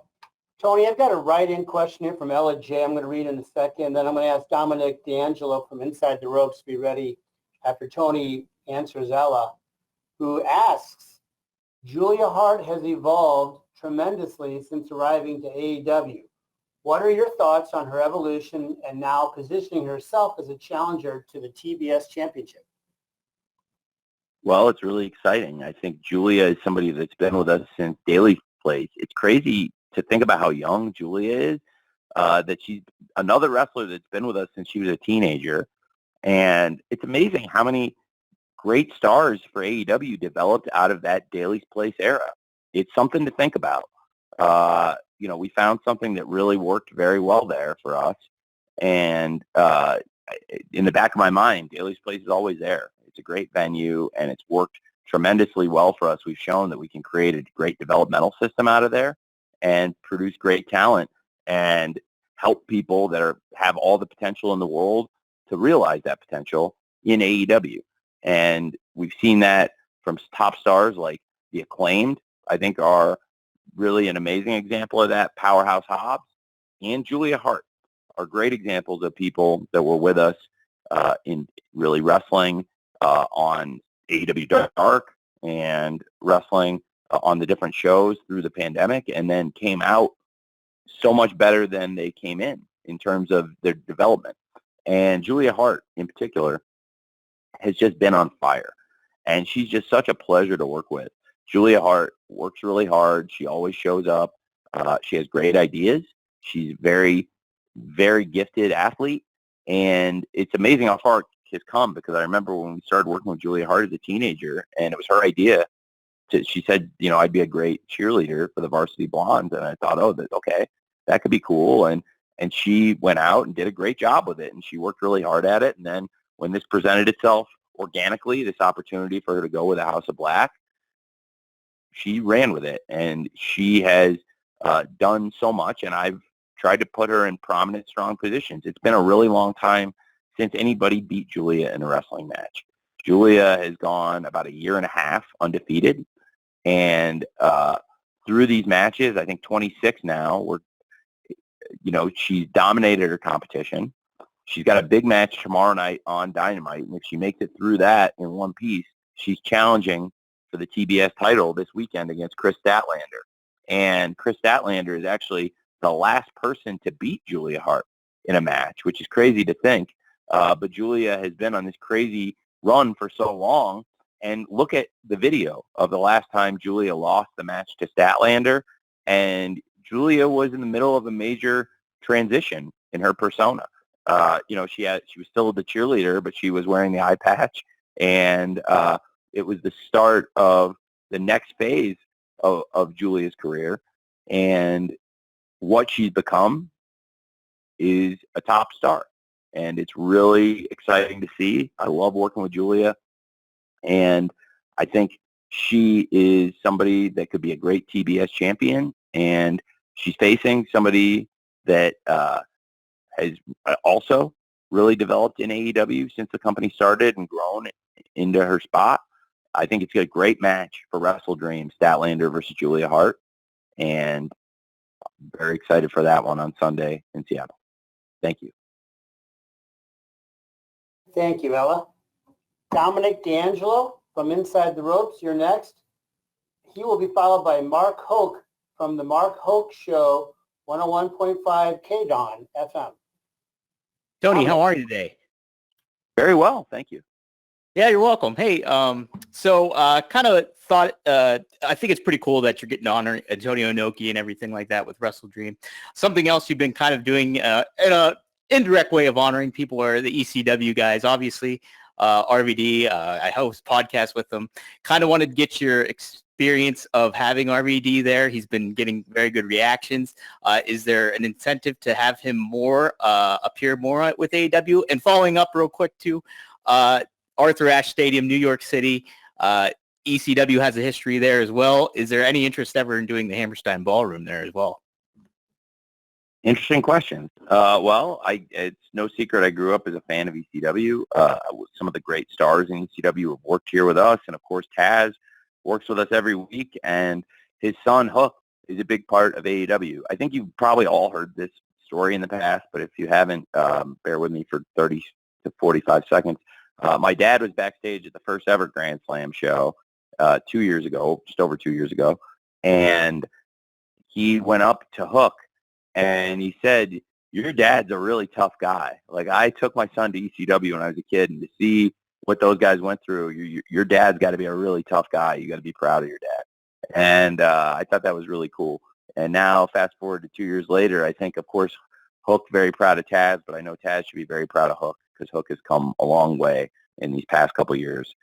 Tony, I've got a write-in question here from Ella J. I'm going to read in a second. Then I'm going to ask Dominic D'Angelo from Inside the Ropes to be ready after Tony answers Ella, who asks, Julia Hart has evolved tremendously since arriving to AEW. What are your thoughts on her evolution and now positioning herself as a challenger to the TBS Championship?
Well, it's really exciting. I think Julia is somebody that's been with us since Daly's Place. It's crazy to think about how young Julia is, that she's another wrestler that's been with us since she was a teenager. And it's amazing how many great stars for AEW developed out of that Daly's Place era. It's something to think about. We found something that really worked very well there for us. And in the back of my mind, Daly's Place is always there. It's a great venue, and it's worked tremendously well for us. We've shown that we can create a great developmental system out of there and produce great talent and help people that have all the potential in the world to realize that potential in AEW. And we've seen that from top stars like the Acclaimed, I think, are really an amazing example of that. Powerhouse Hobbs and Julia Hart are great examples of people that were with us in really wrestling on AEW Dark and wrestling on the different shows through the pandemic, and then came out so much better than they came in terms of their development. And Julia Hart in particular has just been on fire, and she's just such a pleasure to work with. Julia Hart works really hard. She always shows up. She has great ideas. She's very, very gifted athlete, and it's amazing how far it has come, because I remember when we started working with Julia Hart as a teenager, and it was her idea. She said, I'd be a great cheerleader for the Varsity Blondes, and I thought, okay, that could be cool. And she went out and did a great job with it, and she worked really hard at it. And then when this presented itself organically, this opportunity for her to go with the House of Black, she ran with it, and she has done so much, and I've tried to put her in prominent, strong positions. It's been a really long time since anybody beat Julia in a wrestling match. Julia has gone about a year and a half undefeated, and through these matches, I think 26 now, she's dominated her competition. She's got a big match tomorrow night on Dynamite, and if she makes it through that in one piece, she's challenging for the TBS title this weekend against Chris Statlander. And Chris Statlander is actually the last person to beat Julia Hart in a match, which is crazy to think. But Julia has been on this crazy run for so long. And look at the video of the last time Julia lost the match to Statlander. And Julia was in the middle of a major transition in her persona. She was still the cheerleader, but she was wearing the eye patch. And it was the start of the next phase of Julia's career. And what she's become is a top star. And it's really exciting to see. I love working with Julia. And I think she is somebody that could be a great TBS champion. And she's facing somebody that has also really developed in AEW since the company started and grown into her spot. I think it's a great match for WrestleDream, Statlander versus Julia Hart. And I'm very excited for that one on Sunday in Seattle. Thank you.
Thank you, Ella. Dominic D'Angelo from Inside the Ropes, you're next. He will be followed by Mark Hoke from the Mark Hoke Show, 101.5 KDON FM.
Tony, how are you today?
Very well, thank you.
Yeah, you're welcome. Hey, kind of thought, I think it's pretty cool that you're getting to honor Antonio Inoki and everything like that with WrestleDream. Something else you've been kind of doing in a indirect way of honoring people are the ECW guys. Obviously, RVD, I host podcasts with them. Kind of wanted to get your experience of having RVD there. He's been getting very good reactions. Is there an incentive to have him appear more with AEW? And following up real quick too, Arthur Ashe Stadium, New York City. ECW has a history there as well. Is there any interest ever in doing the Hammerstein Ballroom there as well?
Interesting question. It's no secret I grew up as a fan of ECW. Some of the great stars in ECW have worked here with us, and of course Taz works with us every week, and his son Hook is a big part of AEW. I think you've probably all heard this story in the past, but if you haven't, bear with me for 30 to 45 seconds. My dad was backstage at the first ever Grand Slam show 2 years ago, just over 2 years ago, and he went up to Hook and he said, "Your dad's a really tough guy. Like, I took my son to ECW when I was a kid, and to see what those guys went through, your dad's got to be a really tough guy. You got to be proud of your dad." And I thought that was really cool. And now, fast forward to 2 years later, I think, of course, Hook very proud of Taz, but I know Taz should be very proud of Hook because Hook has come a long way in these past couple of years.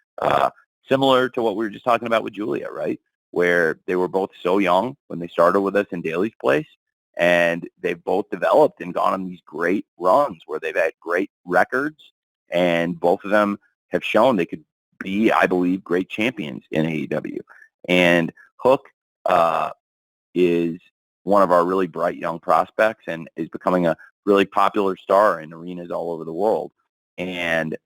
Similar to what we were just talking about with Julia, right? Where they were both so young when they started with us in Daly's Place, and they've both developed and gone on these great runs where they've had great records, and both of them have shown they could be, I believe, great champions in AEW. And Hook is one of our really bright young prospects and is becoming a really popular star in arenas all over the world. And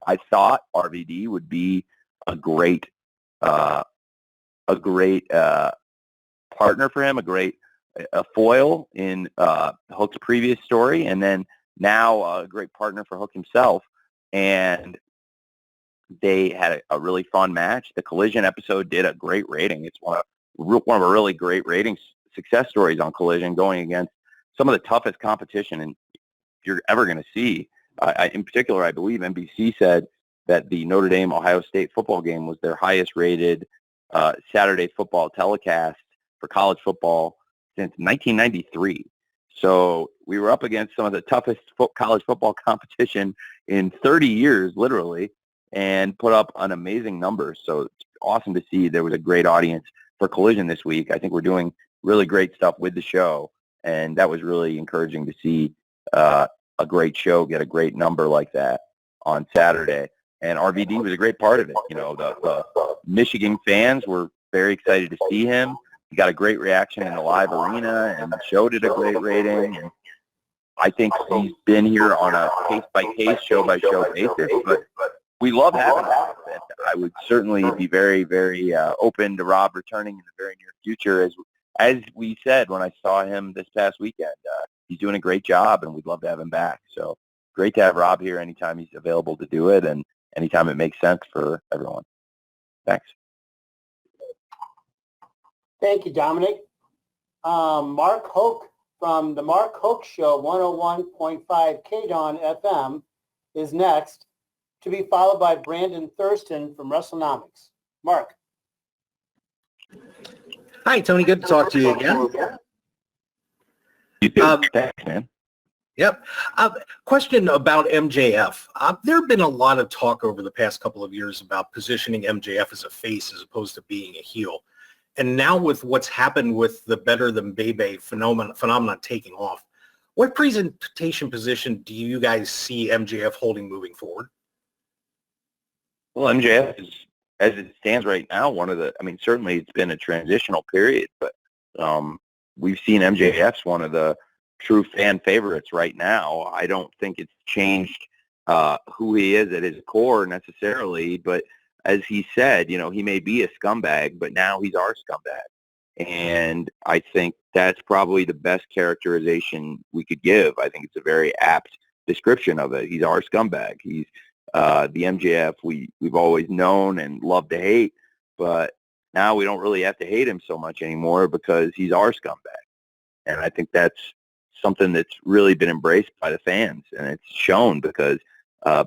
I thought RVD would be a great partner for him, a foil in Hook's previous story, and then now a great partner for Hook himself. And they had a really fun match. The Collision episode did a great rating. It's one of a really great rating success stories on Collision, going against some of the toughest competition you're ever going to see. In particular, I believe NBC said that the Notre Dame Ohio State football game was their highest rated Saturday football telecast for college football since 1993. So we were up against some of the toughest college football competition in 30 years, literally, and put up an amazing number. So it's awesome to see there was a great audience for Collision this week. I think we're doing really great stuff with the show, and that was really encouraging to see a great show get a great number like that on Saturday. And RVD was a great part of it. You know, the Michigan fans were very excited to see him. He got a great reaction in the live arena, and the show did a great rating. And I think he's been here on a case-by-case, show-by-show basis, but we love having him. And I would certainly be very, very open to Rob returning in the very near future. As we said when I saw him this past weekend, he's doing a great job, and we'd love to have him back. So great to have Rob here anytime he's available to do it, and anytime it makes sense for everyone. Thanks.
Thank you, Dominic. Mark Hoke from the Mark Hoke Show, 101.5 KDON FM, is next, to be followed by Brandon Thurston from WrestleNomics. Mark.
Hi, Tony. Good to talk to you again.
You too. Thanks, man.
Yep. Question about MJF. There have been a lot of talk over the past couple of years about positioning MJF as a face as opposed to being a heel. And now with what's happened with the Better Than Bebe phenomenon taking off, what presentation position do you guys see MJF holding moving forward?
Well, MJF is, as it stands right now, certainly it's been a transitional period, but we've seen MJF's one of the true fan favorites right now. I don't think it's changed who he is at his core necessarily, but as he said, he may be a scumbag, but now he's our scumbag. And I think that's probably the best characterization we could give. I think it's a very apt description of it. He's our scumbag. He's the MJF we've always known and loved to hate, but now we don't really have to hate him so much anymore because he's our scumbag. And I think that's something that's really been embraced by the fans, and it's shown because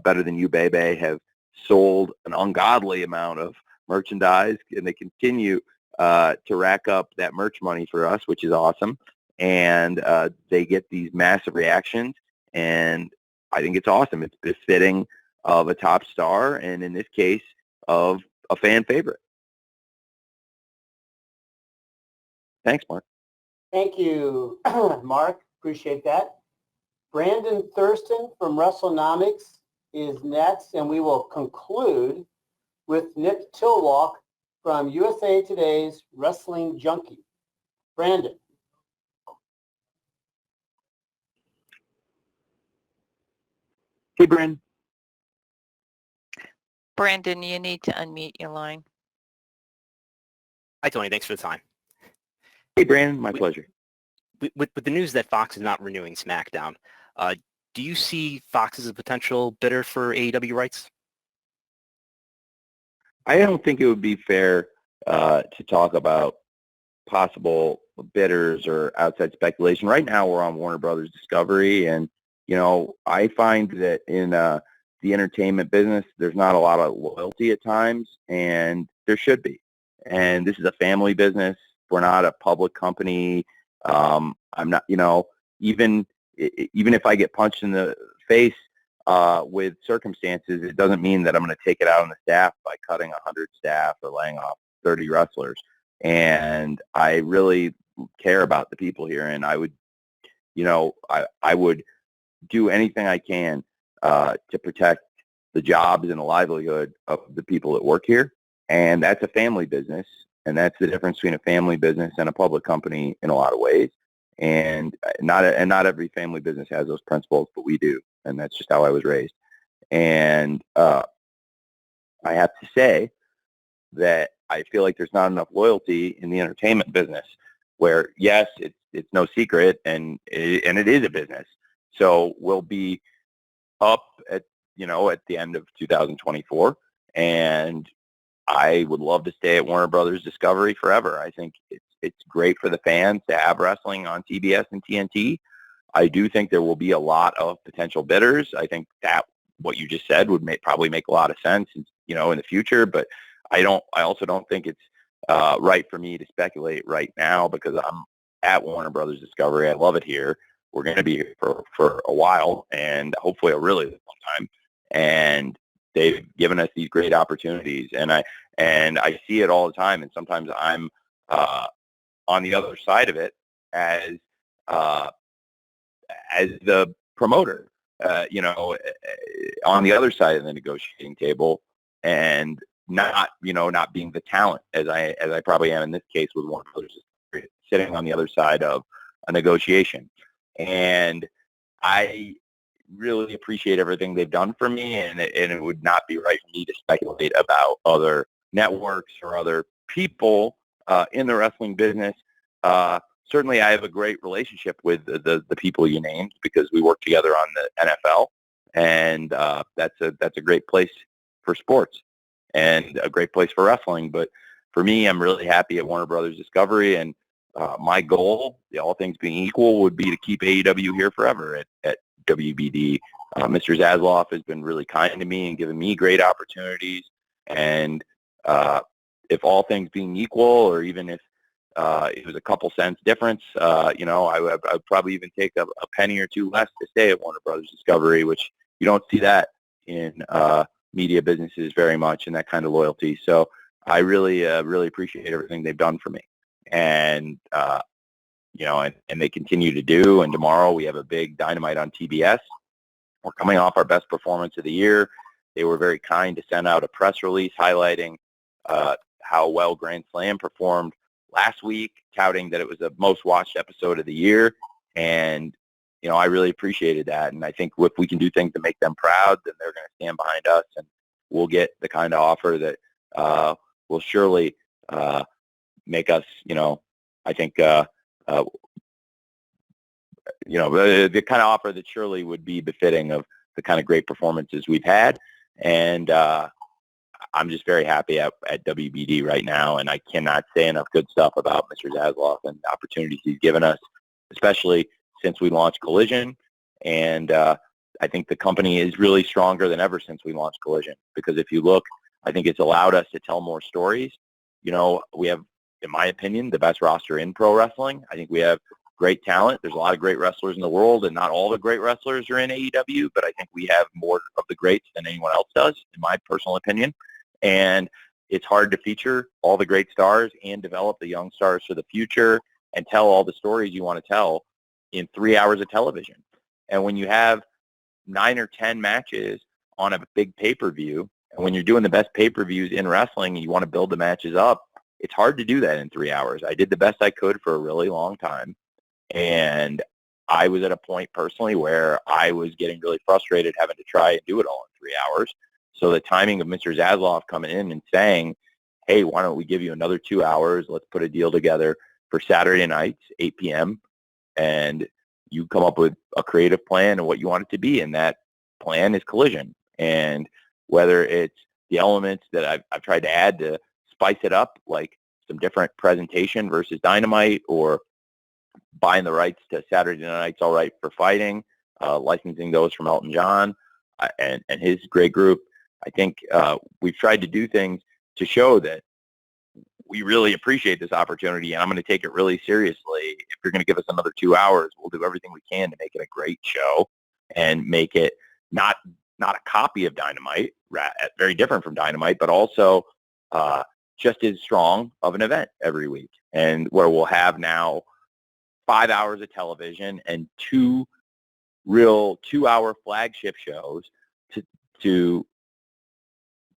Better Than You, Bebe have sold an ungodly amount of merchandise, and they continue to rack up that merch money for us, which is awesome. And they get these massive reactions, and I think it's awesome. It's befitting of a top star, and in this case, of a fan favorite. Thanks, Mark.
Thank you, Mark. Appreciate that. Brandon Thurston from WrestleNomics is next, and we will conclude with Nick Tillwalk from USA Today's Wrestling Junkie. Brandon.
Hey, Brandon.
Brandon, you need to unmute your line.
Hi, Tony. Thanks for the time.
Hey, Brandon, my pleasure.
With the news that Fox is not renewing SmackDown, do you see Fox as a potential bidder for AEW rights?
I don't think it would be fair to talk about possible bidders or outside speculation. Right now, we're on Warner Brothers Discovery, and I find that in the entertainment business, there's not a lot of loyalty at times, and there should be. And this is a family business. We're not a public company. I'm not, even if I get punched in the face with circumstances, it doesn't mean that I'm going to take it out on the staff by cutting 100 staff or laying off 30 wrestlers. And I really care about the people here, and I would, I would do anything I can to protect the jobs and the livelihood of the people that work here. And that's a family business, and that's the difference between a family business and a public company in a lot of ways. And not every family business has those principles, but we do, and that's just how I was raised. And I have to say that I feel like there's not enough loyalty in the entertainment business, where yes, it's no secret, and it is a business. So we'll be up at the end of 2024, and I would love to stay at Warner Brothers Discovery forever. I think it's great for the fans to have wrestling on TBS and TNT. I do think there will be a lot of potential bidders. I think that what you just said would probably make a lot of sense, in the future. But I also don't think it's right for me to speculate right now, because I'm at Warner Brothers Discovery. I love it here. We're going to be here for a while, and hopefully a really long time. And they've given us these great opportunities, and I see it all the time. And sometimes I'm on the other side of it as the promoter, on the other side of the negotiating table, and not being the talent as I probably am in this case with Warner Brothers, sitting on the other side of a negotiation. And I really appreciate everything they've done for me, and it would not be right for me to speculate about other networks or other people in the wrestling business. Certainly, I have a great relationship with the people you named, because we work together on the NFL, and that's a great place for sports and a great place for wrestling. But for me, I'm really happy at Warner Brothers Discovery, and my goal, all things being equal, would be to keep AEW here forever at WBD. Mr. Zasloff has been really kind to me and given me great opportunities. And if all things being equal, or even if it was a couple cents difference, I would probably even take a penny or two less to stay at Warner Brothers Discovery, which you don't see that in media businesses very much, and that kind of loyalty. So I really appreciate everything they've done for me. And and they continue to do. And tomorrow we have a big Dynamite on TBS. We're coming off our best performance of the year. They were very kind to send out a press release highlighting how well Grand Slam performed last week, touting that it was the most watched episode of the year. And I really appreciated that. And I think if we can do things to make them proud, then they're going to stand behind us, and we'll get the kind of offer that will surely make us, I think, the kind of offer that surely would be befitting of the kind of great performances we've had. And I'm just very happy at WBD right now, and I cannot say enough good stuff about Mr. Zasloff and the opportunities he's given us, especially since we launched Collision. And I think the company is really stronger than ever since we launched Collision, because if you look, I think it's allowed us to tell more stories. We have, in my opinion, the best roster in pro wrestling. I think we have great talent. There's a lot of great wrestlers in the world, and not all the great wrestlers are in AEW, but I think we have more of the greats than anyone else does, in my personal opinion. And it's hard to feature all the great stars and develop the young stars for the future and tell all the stories you want to tell in 3 hours of television. And when you have 9 or 10 matches on a big pay-per-view, and when you're doing the best pay-per-views in wrestling and you want to build the matches up, it's hard to do that in 3 hours. I did the best I could for a really long time, and I was at a point personally where I was getting really frustrated having to try and do it all in 3 hours. So the timing of Mr. Zasloff coming in and saying, hey, why don't we give you another 2 hours? Let's put a deal together for Saturday nights, 8 p.m., and you come up with a creative plan of what you want it to be, and that plan is Collision. And whether it's the elements that I've tried to add to spice it up, like some different presentation versus Dynamite, or buying the rights to Saturday Night's All Right for Fighting, licensing those from Elton John and his great group. I think we've tried to do things to show that we really appreciate this opportunity, and I'm going to take it really seriously. If you're going to give us another 2 hours, we'll do everything we can to make it a great show and make it not a copy of Dynamite, very different from Dynamite, but also just as strong of an event every week, and where we'll have now 5 hours of television and 2 real 2-hour flagship shows to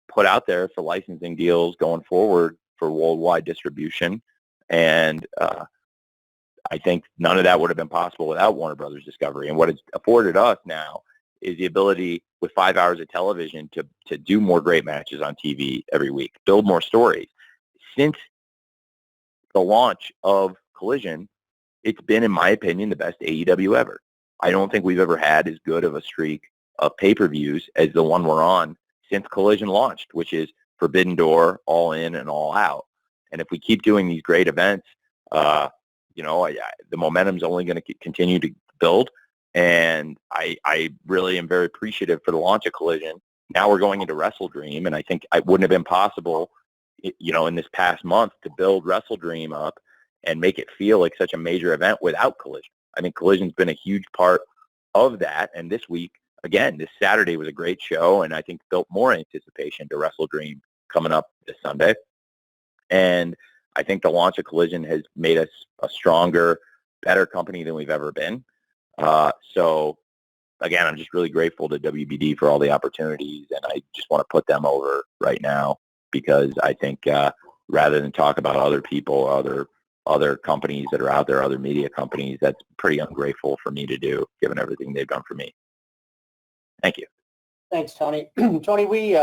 put out there for licensing deals going forward for worldwide distribution. And I think none of that would have been possible without Warner Brothers Discovery. And what it's afforded us now is the ability, with 5 hours of television, to do more great matches on TV every week, build more stories. Since the launch of Collision, it's been, in my opinion, the best AEW ever. I don't think we've ever had as good of a streak of pay-per-views as the one we're on since Collision launched, which is Forbidden Door, All In, and All Out. And if we keep doing these great events, the momentum's only going to continue to build. And I really am very appreciative for the launch of Collision. Now we're going into WrestleDream, and I think it wouldn't have been possible, in this past month, to build WrestleDream up and make it feel like such a major event without Collision. I think Collision's been a huge part of that. And this week, again, this Saturday was a great show, and I think built more anticipation to WrestleDream coming up this Sunday. And I think the launch of Collision has made us a stronger, better company than we've ever been. So, again, I'm just really grateful to WBD for all the opportunities, and I just want to put them over right now, because I think rather than talk about other people, other companies that are out there, other media companies, that's pretty ungrateful for me to do, given everything they've done for me. Thank you.
Thanks, Tony. Tony, we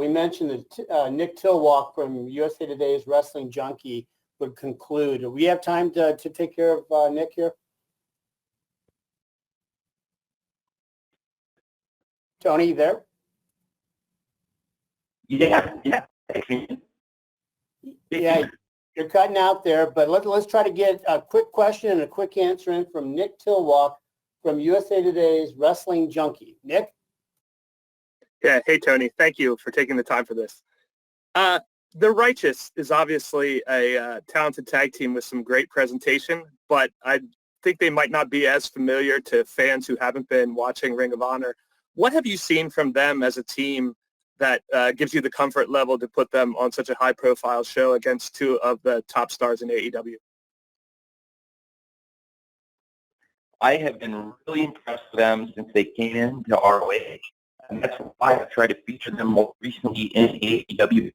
mentioned that Nick Tillwalk from USA Today's Wrestling Junkie would conclude. Do we have time to take care of Nick here? Tony, you there?
Yeah.
Yeah, you're cutting out there, but let's try to get a quick question and a quick answer in from Nick Tillwalk from USA Today's Wrestling Junkie. Nick?
Yeah. Hey, Tony. Thank you for taking the time for this. The Righteous is obviously a talented tag team with some great presentation, but I think they might not be as familiar to fans who haven't been watching Ring of Honor. What have you seen from them as a team that gives you the comfort level to put them on such a high-profile show against 2 of the top stars in AEW?
I have been really impressed with them since they came into ROH, and that's why I've tried to feature them more recently in AEW.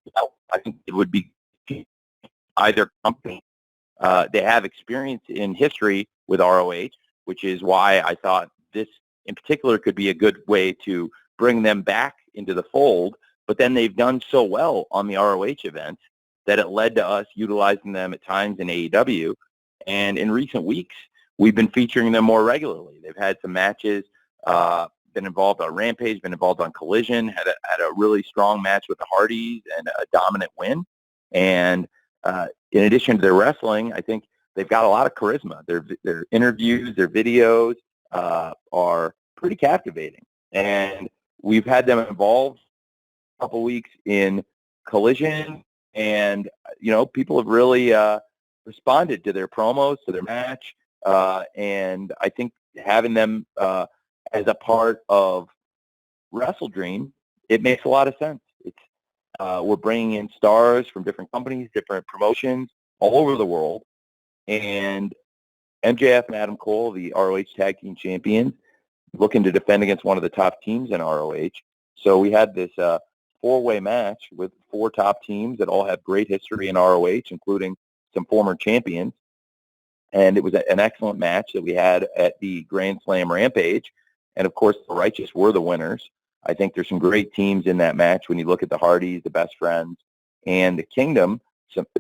I think it would be either company. They have experience in history with ROH, which is why I thought this in particular could be a good way to bring them back into the fold. But then they've done so well on the ROH events that it led to us utilizing them at times in AEW. And in recent weeks, we've been featuring them more regularly. They've had some matches, been involved on Rampage, been involved on Collision, had a really strong match with the Hardys and a dominant win. And in addition to their wrestling, I think they've got a lot of charisma. Their interviews, their videos are pretty captivating. And we've had them involved a couple weeks in Collision, and people have really responded to their promos, to their match, and I think having them as a part of WrestleDream, it makes a lot of sense. It's we're bringing in stars from different companies, different promotions all over the world, and MJF and Adam Cole, the ROH Tag Team Champions, looking to defend against one of the top teams in ROH. So we had this 4-way match with 4 top teams that all have great history in ROH, including some former champions. And it was an excellent match that we had at the Grand Slam Rampage. And, of course, the Righteous were the winners. I think there's some great teams in that match when you look at the Hardys, the Best Friends, and the Kingdom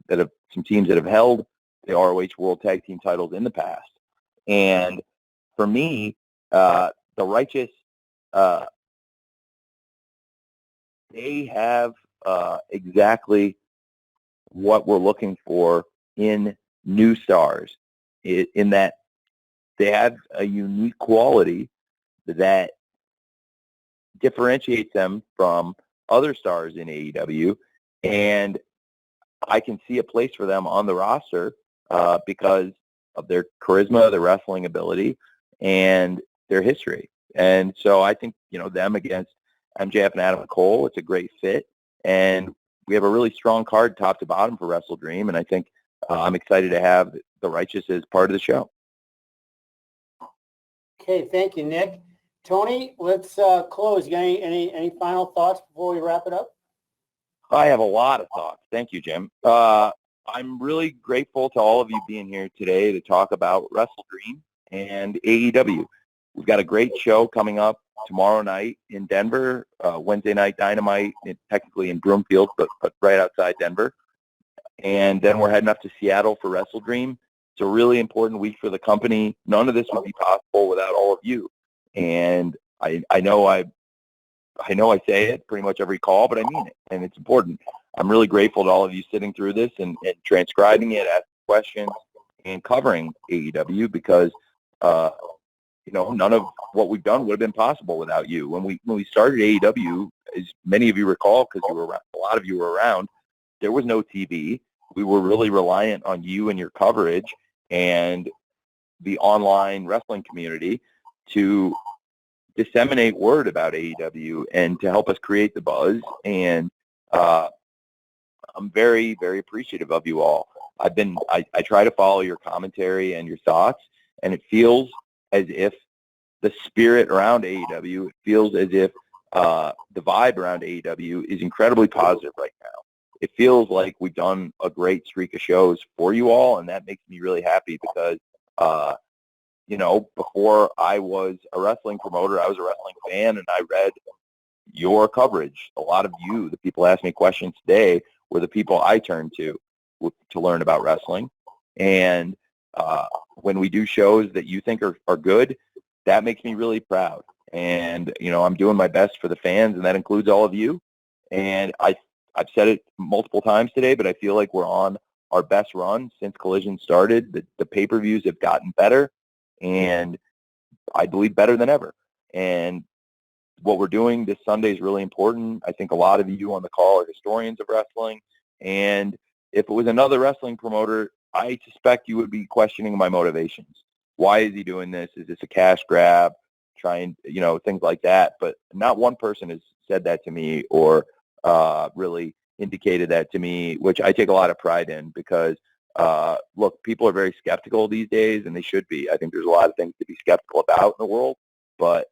that have some teams that have held the ROH World Tag Team titles in the past. And for me, the Righteous, they have exactly what we're looking for in new stars, in that they have a unique quality that differentiates them from other stars in AEW, and I can see a place for them on the roster because of their charisma, their wrestling ability, and their history. And so I think, them against MJF and Adam Cole, it's a great fit. And we have a really strong card top to bottom for WrestleDream, and I think I'm excited to have the Righteous as part of the show.
Okay, thank you, Nick. Tony, let's close. You got any final thoughts before we wrap it up?
I have a lot of thoughts. Thank you, Jim. I'm really grateful to all of you being here today to talk about WrestleDream and AEW. We've got a great show coming up tomorrow night in Denver, Wednesday Night Dynamite, technically in Broomfield, but right outside Denver. And then we're heading up to Seattle for WrestleDream. It's a really important week for the company. None of this would be possible without all of you. And I know I say it pretty much every call, but I mean it, and it's important. I'm really grateful to all of you sitting through this and transcribing it, asking questions, and covering AEW because, none of what we've done would have been possible without you. When we started AEW, as many of you recall, because a lot of you were around, there was no TV. We were really reliant on you and your coverage and the online wrestling community to disseminate word about AEW and to help us create the buzz. And I'm very, very appreciative of you all. I try to follow your commentary and your thoughts, and it feels as if the spirit around AEW, it feels as if the vibe around AEW is incredibly positive right now. It feels like we've done a great streak of shows for you all, and that makes me really happy because before I was a wrestling promoter, I was a wrestling fan, and I read your coverage. A lot of you, the people ask me questions today, were the people I turned to learn about wrestling. And when we do shows that you think are good, that makes me really proud. And, I'm doing my best for the fans, and that includes all of you. And I've said it multiple times today, but I feel like we're on our best run since Collision started. The pay-per-views have gotten better, and I believe better than ever. And what we're doing this Sunday is really important. I think a lot of you on the call are historians of wrestling. And if it was another wrestling promoter, I suspect you would be questioning my motivations. Why is he doing this? Is this a cash grab? Trying, things like that. But not one person has said that to me or really indicated that to me, which I take a lot of pride in because, look, people are very skeptical these days, and they should be. I think there's a lot of things to be skeptical about in the world, but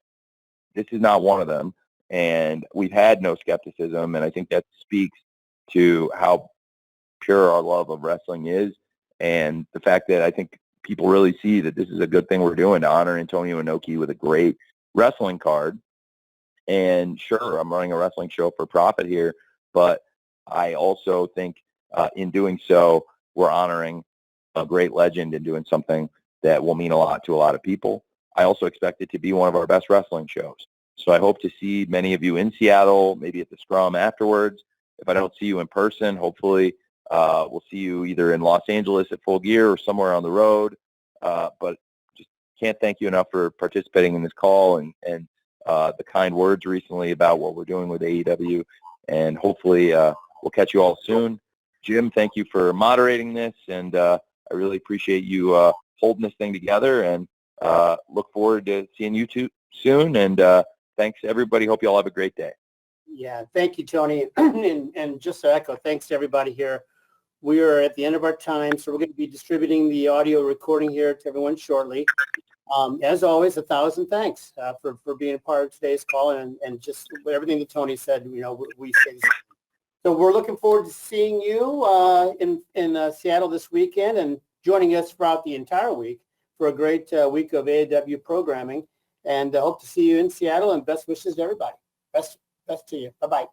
this is not one of them. And we've had no skepticism, and I think that speaks to how pure our love of wrestling is, and the fact that I think people really see that this is a good thing we're doing to honor Antonio Inoki with a great wrestling card. And sure, I'm running a wrestling show for profit here, but I also think in doing so, we're honoring a great legend and doing something that will mean a lot to a lot of people. I also expect it to be one of our best wrestling shows. So I hope to see many of you in Seattle, maybe at the Scrum afterwards. If I don't see you in person, hopefully we'll see you either in Los Angeles at Full Gear or somewhere on the road. But just can't thank you enough for participating in this call and the kind words recently about what we're doing with AEW. And hopefully we'll catch you all soon. Jim, thank you for moderating this, and I really appreciate you holding this thing together, and look forward to seeing you two soon. And thanks, everybody. Hope you all have a great day.
Yeah, thank you, Tony. and just to echo, thanks to everybody here. We are at the end of our time, so we're going to be distributing the audio recording here to everyone shortly. As always, 1,000 thanks for being a part of today's call, and just everything that Tony said, we say. So we're looking forward to seeing you in Seattle this weekend and joining us throughout the entire week for a great week of AEW programming. And hope to see you in Seattle, and best wishes to everybody. Best to you. Bye-bye.